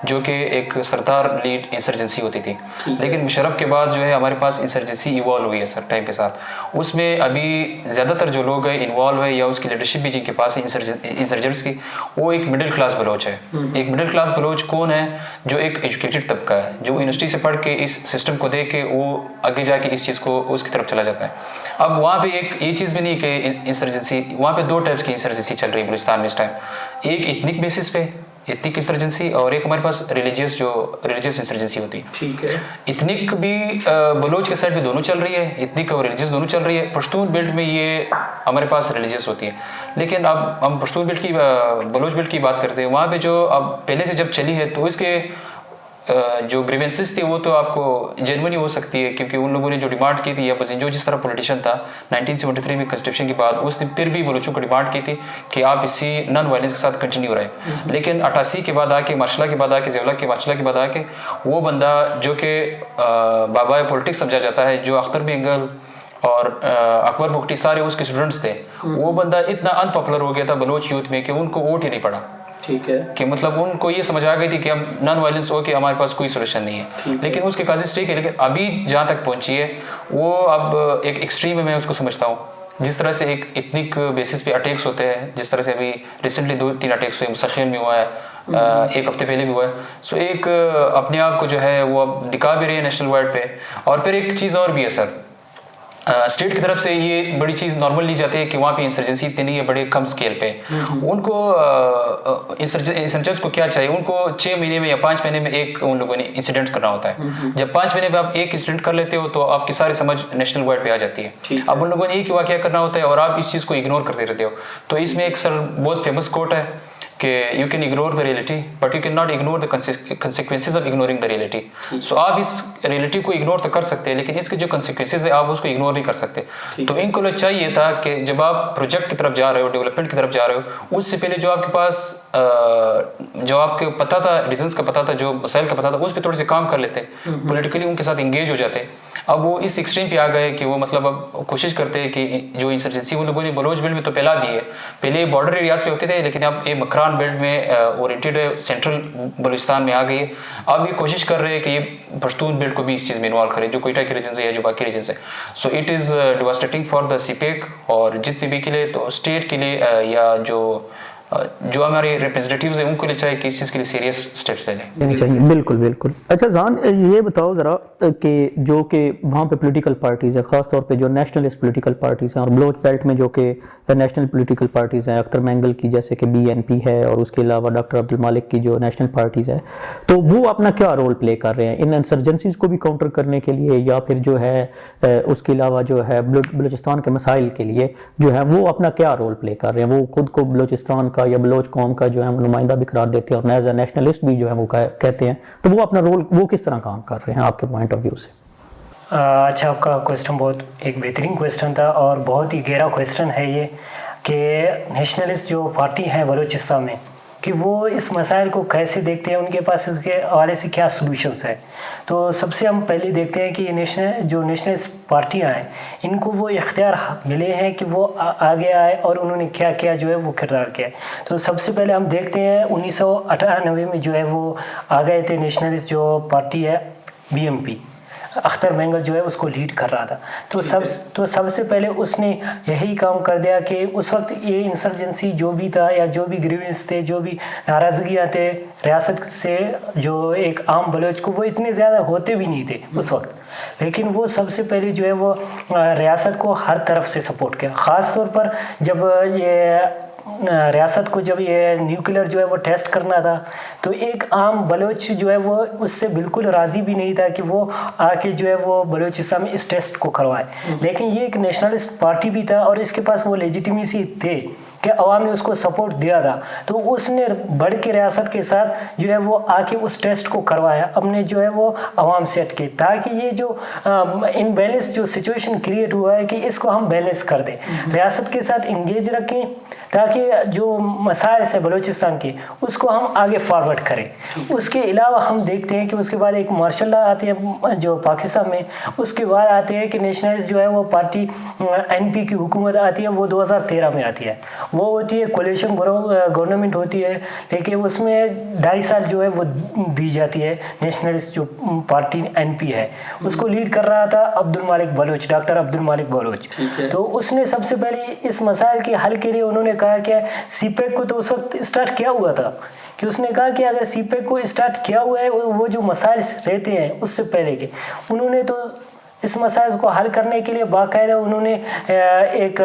जो कि एक सरदार लीड इंसर्जेंसी होती थी, लेकिन मुशर्रफ के बाद जो है हमारे पास इंसर्जेंसी इवॉल्व हुई है सर टाइम के साथ। उसमें अभी ज़्यादातर जो लोग हैं इन्वॉल्व है या उसकी लीडरशिप भी जिनके पास है इंसर्जेंट्स की, वो एक मिडिल क्लास बलोच है। एक मिडिल क्लास बलोच कौन है? जो एक एजुकेटेड तबका है, जो यूनिवर्सिटी से पढ़ के इस सिस्टम को देख के वो आगे जाके इस चीज़ को उसकी तरफ चला जाता है। अब वहाँ पे एक ये चीज़ भी नहीं कि इंसर्जेंसी, वहाँ पे 2 टाइप्स की इंसर्जेंसी चल रही है बलूचिस्तान में इस टाइम, एक एथनिक बेसिस पे एथनिक इंसर्जेंसी और एक हमारे पास रिलीजियस इंसर्जेंसी होती है। ठीक है। एथनिक भी बलोच के साइड पे दोनों चल रही है, एथनिक और रिलीजियस दोनों चल रही है। पश्तून बेल्ट में ये हमारे पास रिलीजियस होती है, लेकिन अब हम पश्तून बेल्ट की बलोच बेल्ट की बात करते हैं। वहाँ पे जो अब पहले से जब चली है तो इसके जो ग्रीवेंसेस थी वो तो आपको जेन्युइन हो सकती है, क्योंकि उन लोगों ने जो डिमांड की थी या जो जिस तरह पॉलिटिशियन था 1973 में कॉन्स्टिट्यूशन के बाद, उसने फिर भी बलोचों को डिमांड की थी कि आप इसी नॉन वायलेंस के साथ कंटिन्यू रहे। लेकिन 88 के बाद आके मार्शल के बाद आके ज़ेवला के मार्शल के बाद आके वो बंदा जो कि बाबा पॉलिटिक्स समझा जाता है, जो अख्तर बेंगल और अकबर बुख्ती सारे उसके स्टूडेंट्स थे, वो बंदा इतना अनपॉपुलर हो गया था बलोच यूथ में कि उनको वोट ही नहीं पड़ा। ठीक है। कि मतलब उनको ये समझ आ गई थी कि हम नॉन वायलेंस हो के हमारे पास कोई सोल्यूशन नहीं है। लेकिन उसके काजिश ठीक है, लेकिन अभी जहाँ तक पहुँची है वो अब एक एक्सट्रीम में मैं उसको समझता हूँ। जिस तरह से एक इथनिक बेसिस पे अटैक्स होते हैं, जिस तरह से अभी रिसेंटली 2-3 अटैक्स हुए, मुसखिल में हुआ है, 1 हफ्ते पहले भी हुआ है। सो एक अपने आप को जो है वो अब दिखा भी रही है नेशनल वाइड पे। और फिर एक चीज़ और भी है सर, स्टेट की तरफ से ये बड़ी चीज़ नॉर्मल ली जाती है कि वहाँ पे इंसर्जेंसी इतनी नहीं है, बड़े कम स्केल पे। उनको इंसर्जेंट्स को क्या चाहिए, उनको 6 महीने में या 5 महीने में एक उन लोगों ने इंसिडेंट करना होता है। जब 5 महीने में आप एक इंसिडेंट कर लेते हो तो आपकी सारी समझ नेशनल वाइड पे आ जाती है। अब उन लोगों ने एक ही वाक़या करना होता है और आप इस चीज़ को इग्नोर करते रहते हो। तो इसमें एक सर बहुत फेमस कोट है कि you can ignore the reality but you can not ignore the consequences of ignoring the reality. So आप इस रियलिटी को इग्नोर तो कर सकते हैं, लेकिन इसके जो कंसिक्वेंसेज है आप उसको इग्नोर नहीं कर सकते। तो इनको लोग चाहिए था कि जब आप प्रोजेक्ट की तरफ जा रहे हो, डेवलपमेंट की तरफ जा रहे हो, उससे पहले जो आपके पास जो आपको पता था, रीजंस का पता था, जो मसाइल का पता था, उस पर थोड़े से काम कर लेते, पोलिटिकली उनके साथ इंगेज हो जाते। अब वो इस एक्सट्रीम पे आ गए कि वो मतलब अब कोशिश करते हैं कि जो इंसर्जेंसी उन लोगों ने बलोच बेल्ट में तो फैला दी है, पहले बॉर्डर एरियाज पे होते थे, लेकिन अब ये मकरान बेल्ट में ओरिएंटेड सेंट्रल बलूचिस्तान में आ गई है। अब ये कोशिश कर रहे हैं कि ये पश्तून बेल्ट को भी इस चीज़ में इन्वॉल्व करें, जो कोयटा के रीजन है या जो बाकी रीजन है। So it is devastating for the CPEC और जितने भी के लिए, तो स्टेट के लिए या जो जो हमारे रिप्रेजेंटेटिव्स हैं उनको लिए चाहिए कि इस चीज़ के लिए सीरियस स्टेप्स ले लें। लेनी चाहिए, बिल्कुल बिल्कुल। अच्छा जान, ये बताओ ज़रा कि जो कि वहाँ पे पॉलिटिकल पार्टीज़ हैं, ख़ास तौर पे जो नेशनलिस्ट पॉलिटिकल पार्टीज़ हैं और बलोच बेल्ट में जो कि नेशनल पॉलिटिकल पार्टीज़ हैं, अख्तर मैंगल की जैसे कि BNP है और उसके अलावा डॉक्टर अब्दुल मालिक की जो नेशनल पार्टीज़ है, तो वो अपना क्या रोल प्ले कर रहे हैं इन इंसर्जेंसीज़ को भी काउंटर करने के लिए, या फिर जो है उसके अलावा जो है बलूचिस्तान के मसाइल के लिए जो है वो अपना क्या रोल प्ले कर रहे हैं? वो खुद को बलूचिस्तान का या बलोच कौम का जो है वो नुमाइंदा भी करार देते हैं और एज ए नेशनलिस्ट भी जो है वो कहते हैं, तो वो अपना रोल वो किस तरह काम कर रहे हैं आपके पॉइंट ऑफ व्यू से? अच्छा, आपका क्वेश्चन बहुत एक बेहतरीन क्वेश्चन था और बहुत ही गहरा क्वेश्चन है ये कि नेशनलिस्ट जो पार्टी है बलूचिस्तान में कि वो इस मसाइल को कैसे देखते हैं, उनके पास इसके हवाले से क्या सॉल्यूशंस है। तो सबसे हम पहले देखते हैं कि नेशनलिस्ट पार्टियां हैं, इनको वो इख्तियार मिले हैं कि वो आगे आए और उन्होंने क्या क्या जो है वो किरदार किया है। तो सबसे पहले हम देखते हैं 1998 में जो है वो आ गए थे नेशनलिस्ट जो पार्टी है BNP, अख्तर मैंगल जो है उसको लीड कर रहा था। तो सबसे पहले उसने यही काम कर दिया कि उस वक्त ये इंसर्जेंसी जो भी था या जो भी ग्रीवेंस थे, जो भी नाराज़गियाँ थे रियासत से, जो एक आम बलोच को वो इतने ज़्यादा होते भी नहीं थे उस वक्त, लेकिन वो सबसे पहले जो है वो रियासत को हर तरफ से सपोर्ट किया। ख़ास तौर पर जब ये रियासत को जब ये न्यूक्लियर जो है वो टेस्ट करना था, तो एक आम बलोच जो है वो उससे बिल्कुल राज़ी भी नहीं था कि वो आके जो है वो बलोचिस्तान में इस टेस्ट को करवाए। लेकिन ये एक नेशनलिस्ट पार्टी भी था और इसके पास वो लेजिटिमेसी थे कि अवाम ने उसको सपोर्ट दिया था, तो उसने बढ़ के रियासत के साथ जो है वो आके उस टेस्ट को करवाया, अपने जो है वो अवाम से हटके, ताकि ये जो इनबैलेंस जो सिचुएशन क्रिएट हुआ है कि इसको हम बैलेंस कर दें, रियासत के साथ इंगेज रखें, ताकि जो मसाइल है बलूचिस्तान के उसको हम आगे फॉरवर्ड करें। उसके अलावा हम देखते हैं कि उसके बाद एक मार्शल लॉ आती है जो पाकिस्तान में, उसके बाद आते हैं कि नेशनलिस्ट जो है वो पार्टी NP की हुकूमत आती है, वो 2013 में आती है। वो होती है कोलिशन गवर्नमेंट होती है, लेकिन उसमें 2.5 साल जो है वो दी जाती है। नेशनलिस्ट जो पार्टी NP है उसको लीड कर रहा था अब्दुल मालिक बलोच, डॉक्टर अब्दुल मालिक बलोच। तो उसने सबसे पहले इस मसाइल के हल के लिए उन्होंने कहा कि CPEC को तो उस वक्त स्टार्ट किया हुआ था कि उसने कहा कि अगर CPEC को स्टार्ट किया हुआ है, वो जो मसाइल रहते हैं उससे पहले के, उन्होंने तो इस मसाइल को हल करने के लिए बाकायदा उन्होंने एक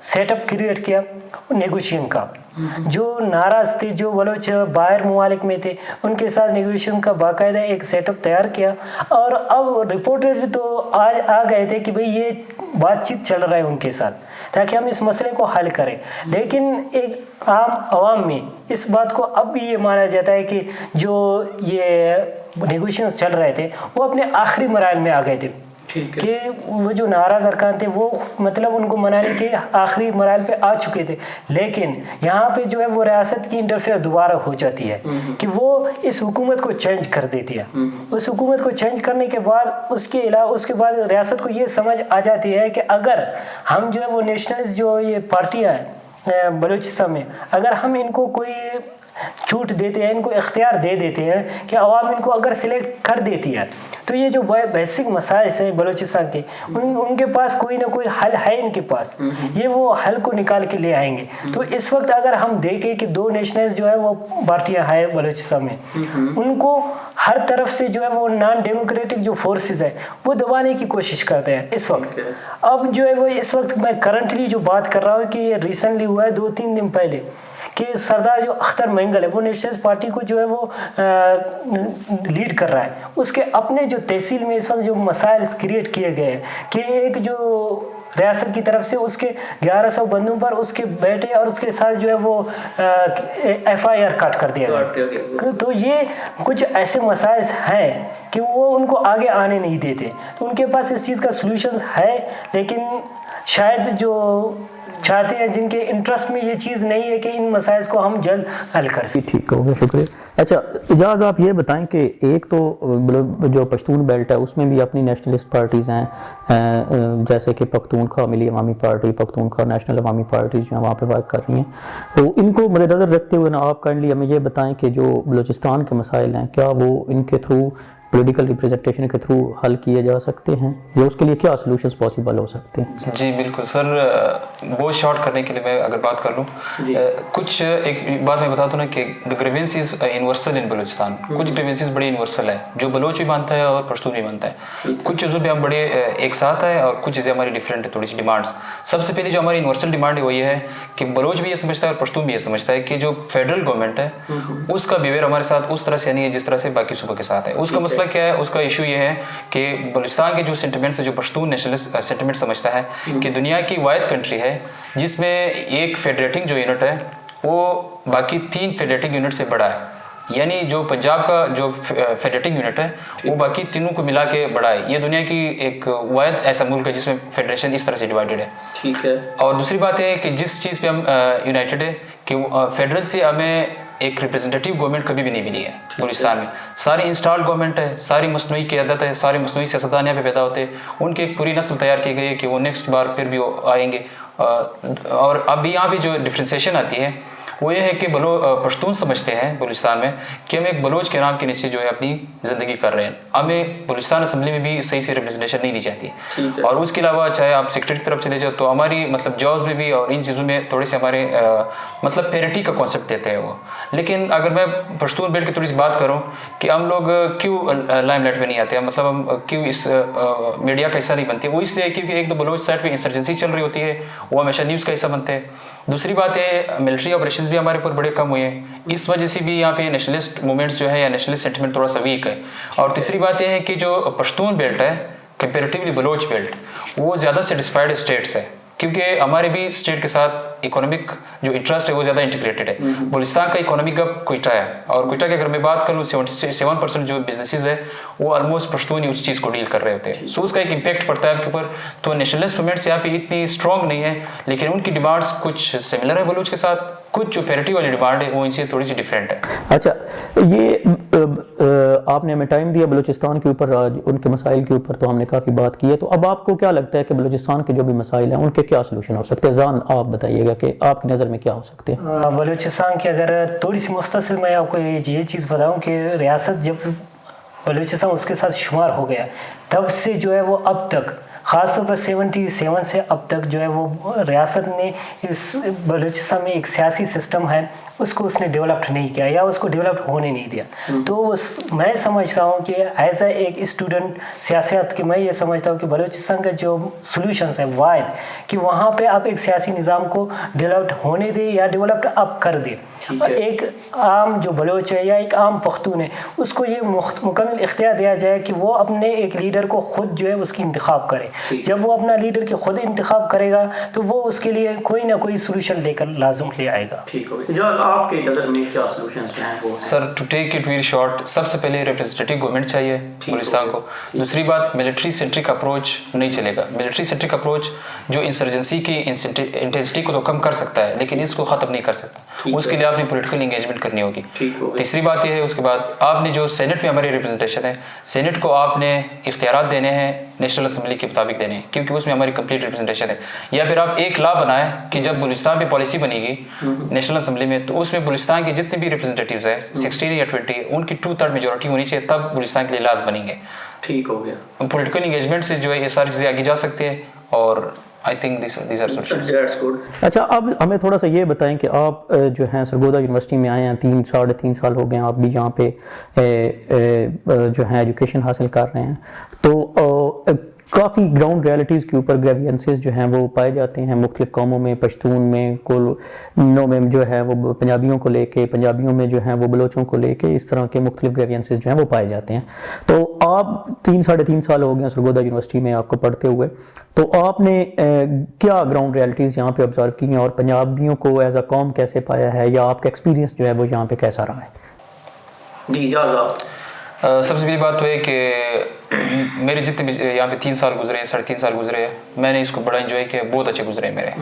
सेटअप क्रिएट किया नेगोशिएशन का। जो नाराज़ थे, जो बलोच बाहर मुमालिक में थे, उनके साथ नेगोशिएशन का बाकायदा एक सेटअप तैयार किया। और अब रिपोर्टर तो आज आ गए थे कि भाई ये बातचीत चल रहा है उनके साथ, ताकि हम इस मसले को हल करें। लेकिन एक आम आवाम में इस बात को अब भी ये माना जाता है कि जो ये नेगोशिएशन चल रहे थे वो अपने आखिरी मराहल में आ गए थे, कि वो जो नाराज़ अरकान थे वो मतलब उनको मनाने के आखिरी मराहल पे आ चुके थे। लेकिन यहाँ पे जो है वो रियासत की इंटरफेयर दोबारा हो जाती है कि वो इस हुकूमत को चेंज कर देती है। उस हुकूमत को चेंज करने के बाद उसके बाद रियासत को ये समझ आ जाती है कि अगर हम जो है वो नेशनलिस्ट जो ये पार्टियाँ हैं बलूचिस्तान में, अगर हम इनको कोई छूट देते हैं, इनको इख्तियार दे देते हैं कि अवाम इनको अगर सिलेक्ट कर देती है, तो ये जो बेसिक मसाइल हैं बलूचिस्तान के उनके पास कोई ना कोई हल है इनके पास, ये वो हल को निकाल के ले आएंगे। तो इस वक्त अगर हम देखें कि 2 नेशनलिस्ट जो है वो पार्टियां हैं बलूचिस्तान में, उनको हर तरफ से जो है वो नॉन डेमोक्रेटिक जो फोर्सेस है वो दबाने की कोशिश करते हैं इस वक्त। अब जो है वो इस वक्त मैं करंटली जो बात कर रहा हूँ कि ये रिसेंटली हुआ है 2-3 दिन पहले कि सरदार जो अख्तर मैंगल है वो नेशनलिस्ट पार्टी को जो है वो लीड कर रहा है। उसके अपने जो तहसील में इस वक्त जो मसाइल क्रिएट किए गए हैं कि एक जो रियासत की तरफ से उसके 1100 बंदों पर उसके बेटे और उसके साथ जो है वो FIR काट कर दिया गया। तो ये कुछ ऐसे मसाइल हैं कि वो उनको आगे आने नहीं देते। तो उनके पास इस चीज़ का सॉल्यूशन है, लेकिन शायद जो चाहते हैं जिनके इंटरेस्ट में ये चीज़ नहीं है कि इन मसाइल को हम जल्द हल कर सकें। ठीक हो गया, शुक्रिया। अच्छा इजाज़, आप ये बताएं कि एक तो जो पश्तून बेल्ट है उसमें भी अपनी नेशनलिस्ट पार्टीज़ हैं, जैसे कि पख्तूनख्वा मिली अवामी पार्टी, पख्तूनख्वा नेशनल अवामी पार्टी जो वहाँ पे वर्क कर रही हैं, तो इनको मद्देनज़र रखते हुए ना आप काइंडली हमें ये बताएं कि जो बलूचिस्तान के मसाइल हैं क्या वो इनके थ्रू पॉलिटिकल रिप्रेजेंटेशन के थ्रू हल किए जा सकते हैं, या उसके लिए क्या सोल्यूशंस पॉसिबल हो सकते हैं? जी बिल्कुल सर, बहुत शॉर्ट करने के लिए मैं अगर बात कर लूँ, कुछ एक बात मैं बता दूँ ना कि the grievances universal in Balochistan. कुछ ग्रीवेंसेस बड़े यूनिवर्सल है, जो बलोच भी मानता है और पश्तून भी मानता है। कुछ चीज़ों पे हम बड़े एक साथ है और कुछ चीज़ें हमारी डिफरेंट है, थोड़ी सी डिमांड्स। सबसे पहले जो हमारी यूनिवर्सल डिमांड है वो ये है कि बलोच भी ये समझता है और पश्तून भी ये समझता है कि जो फेडरल गवर्नमेंट है उसका बिहेवियर हमारे साथ उस तरह से नहीं है जिस तरह से बाकी सूबों के साथ है। उसका मसला क्या है? उसका इशू ये है कि बलूचिस्तान के जो सेंटिमेंट्स है, जो पश्तून नेशनलिस्ट सेंटिमेंट समझता है कि दुनिया की वाहिद कंट्री है जिसमें एक फेडरेटिंग जो यूनिट है वो बाकी 3 फेडरेटिंग यूनिट से बड़ा है। यानी जो पंजाब का जो फेडरेटिंग यूनिट है वो बाकी तीनों को मिला के बड़ा है। ये दुनिया की एक वाहिद ऐसा मुल्क है जिसमें फेडरेशन इस तरह से डिवाइडेड है। ठीक है। और दूसरी बात है कि जिस चीज़ पे हम यूनाइटेड है कि फेडरल से हमें एक रिप्रेजेंटेटिव गवर्नमेंट कभी भी नहीं मिली है बलूचिस्तान में। सारी इंस्टॉल्ड गवर्नमेंट है, सारी मसनूई क़यादत है, सारे मसनूई सियासतदान यहाँ पे पैदा होते हैं। उनकी एक पूरी नस्ल तैयार की गई है कि वो नेक्स्ट बार फिर भी आएंगे। और अभी यहाँ पे जो डिफ्रेंसिएशन आती है वो ये है कि पश्तून समझते हैं बलूचिस्तान में कि हम एक बलोच के नाम के नीचे जो है अपनी ज़िंदगी कर रहे हैं। हमें बलूचिस्तान असम्बली में भी सही से रिप्रेजेंटेशन नहीं दी जाती। और उसके अलावा चाहे आप सेक्रेटरी की तरफ चले जाओ तो हमारी मतलब जॉब्स में भी और इन चीज़ों में थोड़े से हमारे मतलब पेरिटी का कॉन्सेप्ट देते हैं वो। लेकिन अगर मैं पश्तून बेल्ट की थोड़ी सी बात करूँ कि हम लोग क्यों लाइमलाइट में नहीं आते, मतलब हम क्यों इस मीडिया का हिस्सा नहीं बनते, वो इसलिए क्योंकि एक तो बलोच साइड पर इंसर्जेंसी चल रही होती है, वो हमेशा न्यूज़ का हिस्सा बनते हैं। दूसरी बात है मिलिट्री ऑपरेशन भी हमारे ऊपर बड़े कम हुए हैं, इस वजह से भी यहाँ पे नेशनलिस्ट मूवमेंट्स जो है या नेशनलिस्ट सेंटिमेंट थोड़ा सा वीक है। और तीसरी बात यह है कि जो पश्तून बेल्ट है कंपेरेटिवली बलोच बेल्ट वो ज़्यादा सेटिस्फाइड स्टेट्स है, क्योंकि हमारे भी स्टेट के साथ इकोनॉमिक जो इंटरेस्ट है वो ज़्यादा इंटीग्रेटेड है। बलूचिस्तान का इकोनॉमिक हब क्वेटा है, और क्वेटा की अगर मैं बात करूँ 77% जो बिजनेसेस है वो ऑलमोस्ट पश्तून ही उस चीज़ को डील कर रहे होते हैं। सो उसका एक इम्पैक्ट पड़ता है आपके ऊपर। तो नेशनलिस्ट मूवमेंट्स यहाँ पे इतनी स्ट्रॉन्ग नहीं है, लेकिन उनकी डिमांड्स कुछ सिमिलर है बलूच के साथ, कुछ जो पैरिटी वाली डिमांड है वो इनसे थोड़ी सी डिफरेंट है। अच्छा, ये आपने हमें टाइम दिया बलूचिस्तान के ऊपर, उनके मसाइल के ऊपर तो हमने काफ़ी बात की है। तो अब आपको क्या लगता है कि बलूचिस्तान के जो भी मसाइल हैं उनके क्या सोल्यूशन हो सकते हैं? जान आप बताइएगा कि आपकी नज़र में क्या हो सकते हैं। बलूचिस्तान की अगर थोड़ी सी मुख्तसर मैं आपको ये चीज़ बताऊँ कि रियासत जब बलूचिस्तान उसके साथ शुमार हो गया तब से जो है वो अब तक ख़ासतौर पर 77 से अब तक जो है वो रियासत ने इस बलूचिस्तान में एक सियासी सिस्टम है उसको उसने डेवलप्ड नहीं किया या उसको डेवलप होने नहीं दिया। तो मैं समझता हूँ कि एज ए एक स्टूडेंट सियासत के मैं ये समझता हूँ कि बलूचिस्तान का जो सॉल्यूशंस है वाहिद कि वहाँ पे आप एक सियासी निज़ाम को डेवलप्ड होने दें या डेवलप्ड अप कर दें। एक आम जो बलोच है या एक आम पख्तून है उसको ये मुकम्मल इख्तियार दिया जाए कि वो अपने एक लीडर को खुद जो है उसकी इंतखाब करे। जब वो अपना लीडर की खुद इंतखाब करेगा तो वो उसके लिए कोई ना कोई सोल्यूशन लेकर लाजम ले आएगा। ठीक हो, आपके नज़र में क्या सॉल्यूशंस हैं वो? Sir to take it very short, सबसे पहले रिप्रेजेंटेटिव गवर्नमेंट चाहिए बलूचिस्तान को। दूसरी बात मिलिट्री सेंट्रिक अप्रोच नहीं चलेगा। मिलिट्री सेंट्रिक अप्रोच जो इंसर्जेंसी की इंटेंसिटी को तो कम कर सकता है लेकिन इसको ख़त्म नहीं कर सकता। उसके लिए आपने पॉलिटिकल इंगेजमेंट करनी होगी। तीसरी बात यह है, उसके बाद आपने जो सेनेट में हमारी रिप्रेजेंटेशन है, सेनेट को आपने इख्तियारात देने हैं नेशनल असम्बली के मुताबिक देने हैं, क्योंकि उसमें हमारी कंप्लीट रिप्रेजेंटेशन है। या फिर आप एक लॉ बनाएं कि जब बलूचिस्तान पे पॉलिसी बनेगी नेशनल असम्बली में तो उसमें बलूचिस्तान के जितने भी रिप्रेजेंटेटिव्स हैं 16 या 20 उनकी 2/3 मेजोरिटी होनी चाहिए, तब बलूचिस्तान के लिए लाज बनेंगे। ठीक हो गया। पॉलिटिकल इंगेजमेंट से जो है ये सारी चीज़ें आगे जा सकती है और I think this are solutions. अच्छा, अब हमें थोड़ा सा ये बताएं कि आप जो हैं सरगोदा यूनिवर्सिटी में आए हैं, 3-3.5 साल हो गए हैं, आप भी यहाँ पे जो है एजुकेशन हासिल कर रहे हैं। तो काफ़ी ग्राउंड रियलिटीज़ के ऊपर ग्रेवियंसेस जो हैं वो पाए जाते हैं मुख्तलिफ कौमों में, पश्तून में, कोलों में जो है वो पंजाबियों को लेके, पंजाबियों में जो है वो बलोचों को लेके, इस तरह के मुख्तलिफ ग्रेवियंसेस जो हैं वो पाए जाते हैं। तो आप 3-3.5 साल हो गए सरगोदा यूनिवर्सिटी में आपको पढ़ते हुए, तो आपने क्या ग्राउंड रियलिटीज़ यहाँ पे ऑब्जर्व की हैं और पंजाबियों को एज अ कौम कैसे पाया है, या आपका एक्सपीरियंस जो है वो यहाँ पे कैसा रहा है? जी जाज़ा। सबसे पहली बात तो है कि मेरे जितने भी यहाँ पे 3 साल गुजरे हैं, 3.5 साल गुजरे हैं, मैंने इसको बड़ा एंजॉय किया, बहुत अच्छे गुजरे हैं मेरे।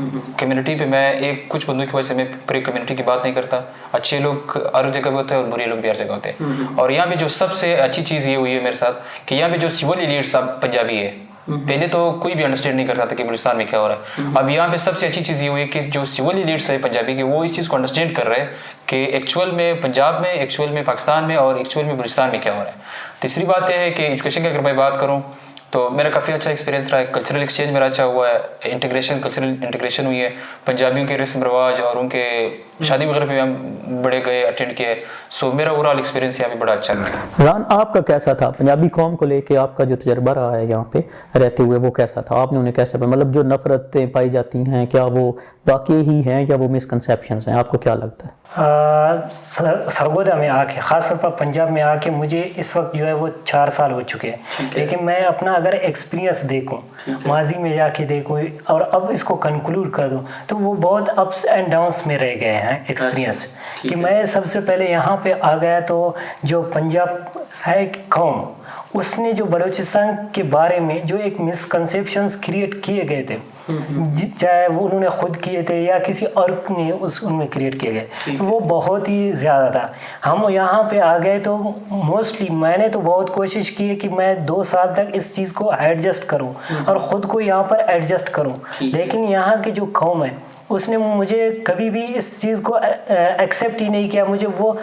कम्युनिटी पे मैं एक कुछ बंदों की वजह से मैं पूरी कम्युनिटी की बात नहीं करता। अच्छे लोग हर जगह पे होते हैं और बुरे लोग भी हर जगह होते हैं। और यहाँ पे जो सबसे अच्छी चीज़ ये हुई है मेरे साथ कि यहाँ पे जो सिविल एलिट्स अब पंजाबी है, पहले तो कोई भी अंडरस्टैंड नहीं करता था कि बलूचिस्तान में क्या हो रहा है। अब यहाँ पे सबसे अच्छी चीज़ ये हुई कि जो सिविल लीडर्स है पंजाबी के, वो इस चीज़ को अंडरस्टैंड कर रहे हैं कि एक्चुअल में पंजाब में, एक्चुअल में पाकिस्तान में और एक्चुअल में बलूचिस्तान में क्या हो रहा है। तीसरी बात यह है कि एजुकेशन की अगर मैं बात करूँ तो मेरा काफ़ी अच्छा एक्सपीरियंस रहा है। कल्चरल एक्सचेंज मेरा अच्छा हुआ है, कल्चरल इंटीग्रेशन हुई है। पंजाबियों के रस्म रवाज और उनके शादी वगैरह पे हम बड़े गए, अटेंड किए। सो मेरा ओवरऑल एक्सपीरियंस यहाँ पे बड़ा अच्छा रहा। जान, आपका कैसा था पंजाबी कौम को लेके, आपका जो तजर्बा रहा है यहाँ पे रहते हुए, वो कैसा था? आपने उन्हें कैसे, मतलब जो नफरतें पाई जाती हैं, क्या वो वाकई ही हैं या वो मिसकंसेप्शंस हैं? आपको क्या लगता है? सरगोदा में आके, ख़ासतौर पर पंजाब में आके मुझे इस वक्त जो है वो 4 साल हो चुके हैं, लेकिन मैं अपना अगर एक्सपीरियंस देखूं, माजी में जाके देखूं और अब इसको कंक्लूड कर दूं, तो वो बहुत अप्स एंड डाउन्स में रह गए हैं एक्सपीरियंस। कि मैं सबसे पहले यहाँ पे आ गया तो जो पंजाब है कौम, उसने जो बलूचिस्तान के बारे में जो एक मिसकंसेप्शंस क्रिएट किए गए थे, चाहे वो उन्होंने खुद किए थे या किसी और ने उनमें क्रिएट किए गए, तो वो बहुत ही ज़्यादा था। हम यहाँ पे आ गए तो मोस्टली मैंने तो बहुत कोशिश की है कि मैं 2 साल तक इस चीज़ को एडजस्ट करूँ और ख़ुद को यहाँ पर एडजस्ट करूँ, लेकिन यहाँ की जो कौम है उसने मुझे कभी भी इस चीज़ को एक्सेप्ट ही नहीं किया, मुझे वो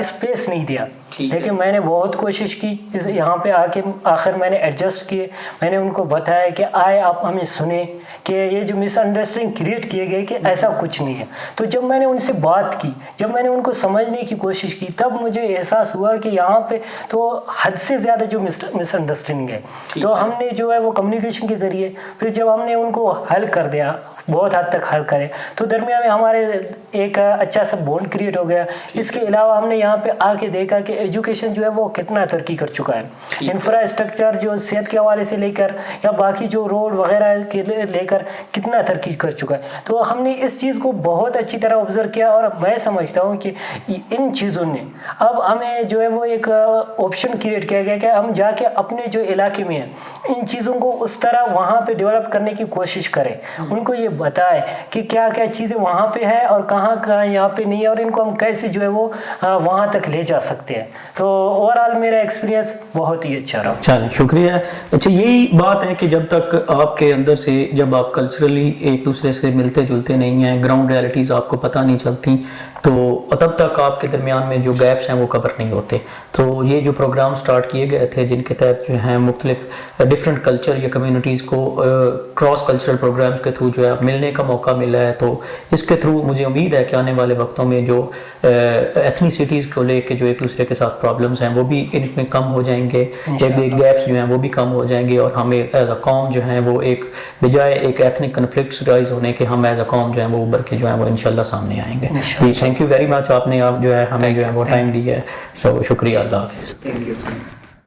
स्पेस नहीं दिया। लेकिन मैंने बहुत कोशिश की, इस यहाँ पे आके आखिर मैंने एडजस्ट किए। मैंने उनको बताया कि आए आप हमें सुने कि ये जो मिसअंडरस्टैंडिंग क्रिएट किए गए कि ऐसा कुछ नहीं है। तो जब मैंने उनसे बात की, जब मैंने उनको समझने की कोशिश की, तब मुझे एहसास हुआ कि यहाँ पे तो हद से ज़्यादा जो मिसअंडरस्टैंडिंग है। तो हमने जो है वो कम्युनिकेशन के ज़रिए फिर जब हमने उनको हल कर दिया, बहुत हद तक हल करे, तो दरमियान में हमारे एक अच्छा सा बॉन्ड क्रिएट हो गया। इसके अलावा हमने यहाँ पे आके देखा कि एजुकेशन जो है वो कितना तरक्की कर चुका है। इंफ्रास्ट्रक्चर जो सेहत के हवाले से लेकर या बाकी जो रोड वगैरह के लेकर कितना तरक्की कर चुका है। तो हमने इस चीज़ को बहुत अच्छी तरह ऑब्जर्व किया और मैं समझता हूँ कि इन चीज़ों ने अब हमें जो है वो एक ऑप्शन क्रिएट किया गया कि हम जाके अपने जो इलाके में है इन चीज़ों को उस तरह वहाँ पे डेवलप करने की कोशिश करें, उनको ये बताएं कि क्या क्या चीज़ें वहाँ पे है और कहाँ कहाँ यहाँ पे नहीं है और इनको हम कैसे जो है वो वहाँ तक ले जा सकते हैं। तो ओवरऑल मेरा एक्सपीरियंस बहुत ही अच्छा रहा। चलिए, शुक्रिया। अच्छा, यही बात है कि जब तक आपके अंदर से, जब आप कल्चरली एक दूसरे से मिलते जुलते नहीं हैं, ग्राउंड रियलिटीज़ आपको पता नहीं चलती, तो तब तक आपके दरमियान में जो गैप्स हैं वो कवर नहीं होते। तो ये जो प्रोग्राम स्टार्ट किए गए थे जिनके तहत जो है मुख्तलिफ डिफरेंट कल्चर या कम्युनिटीज़ को क्रॉस कल्चरल प्रोग्राम्स के थ्रू जो है मिलने का मौका मिला है, तो इसके थ्रू मुझे उम्मीद है कि आने वाले वक्तों में जो एथनिसिटीज़ को लेके जो एक दूसरे के साथ प्रॉब्लम्स हैं वो भी इनमें कम हो जाएंगे, एक गैप्स जो हैं वो भी कम हो जाएंगे और हम एज अ कौम जो है वो एक बजाय एक एथनिक कन्फ्लिक्ट्स राइज होने के, हम एज अ कौम जो है वो उभर के जो है वो इंशाल्लाह सामने आएंगे। थैंक यू वेरी मच, आपने आप जो है हमें जो है वो टाइम दी है। सो शुक्रिया, अल्लाह हाफिज़। Thank you.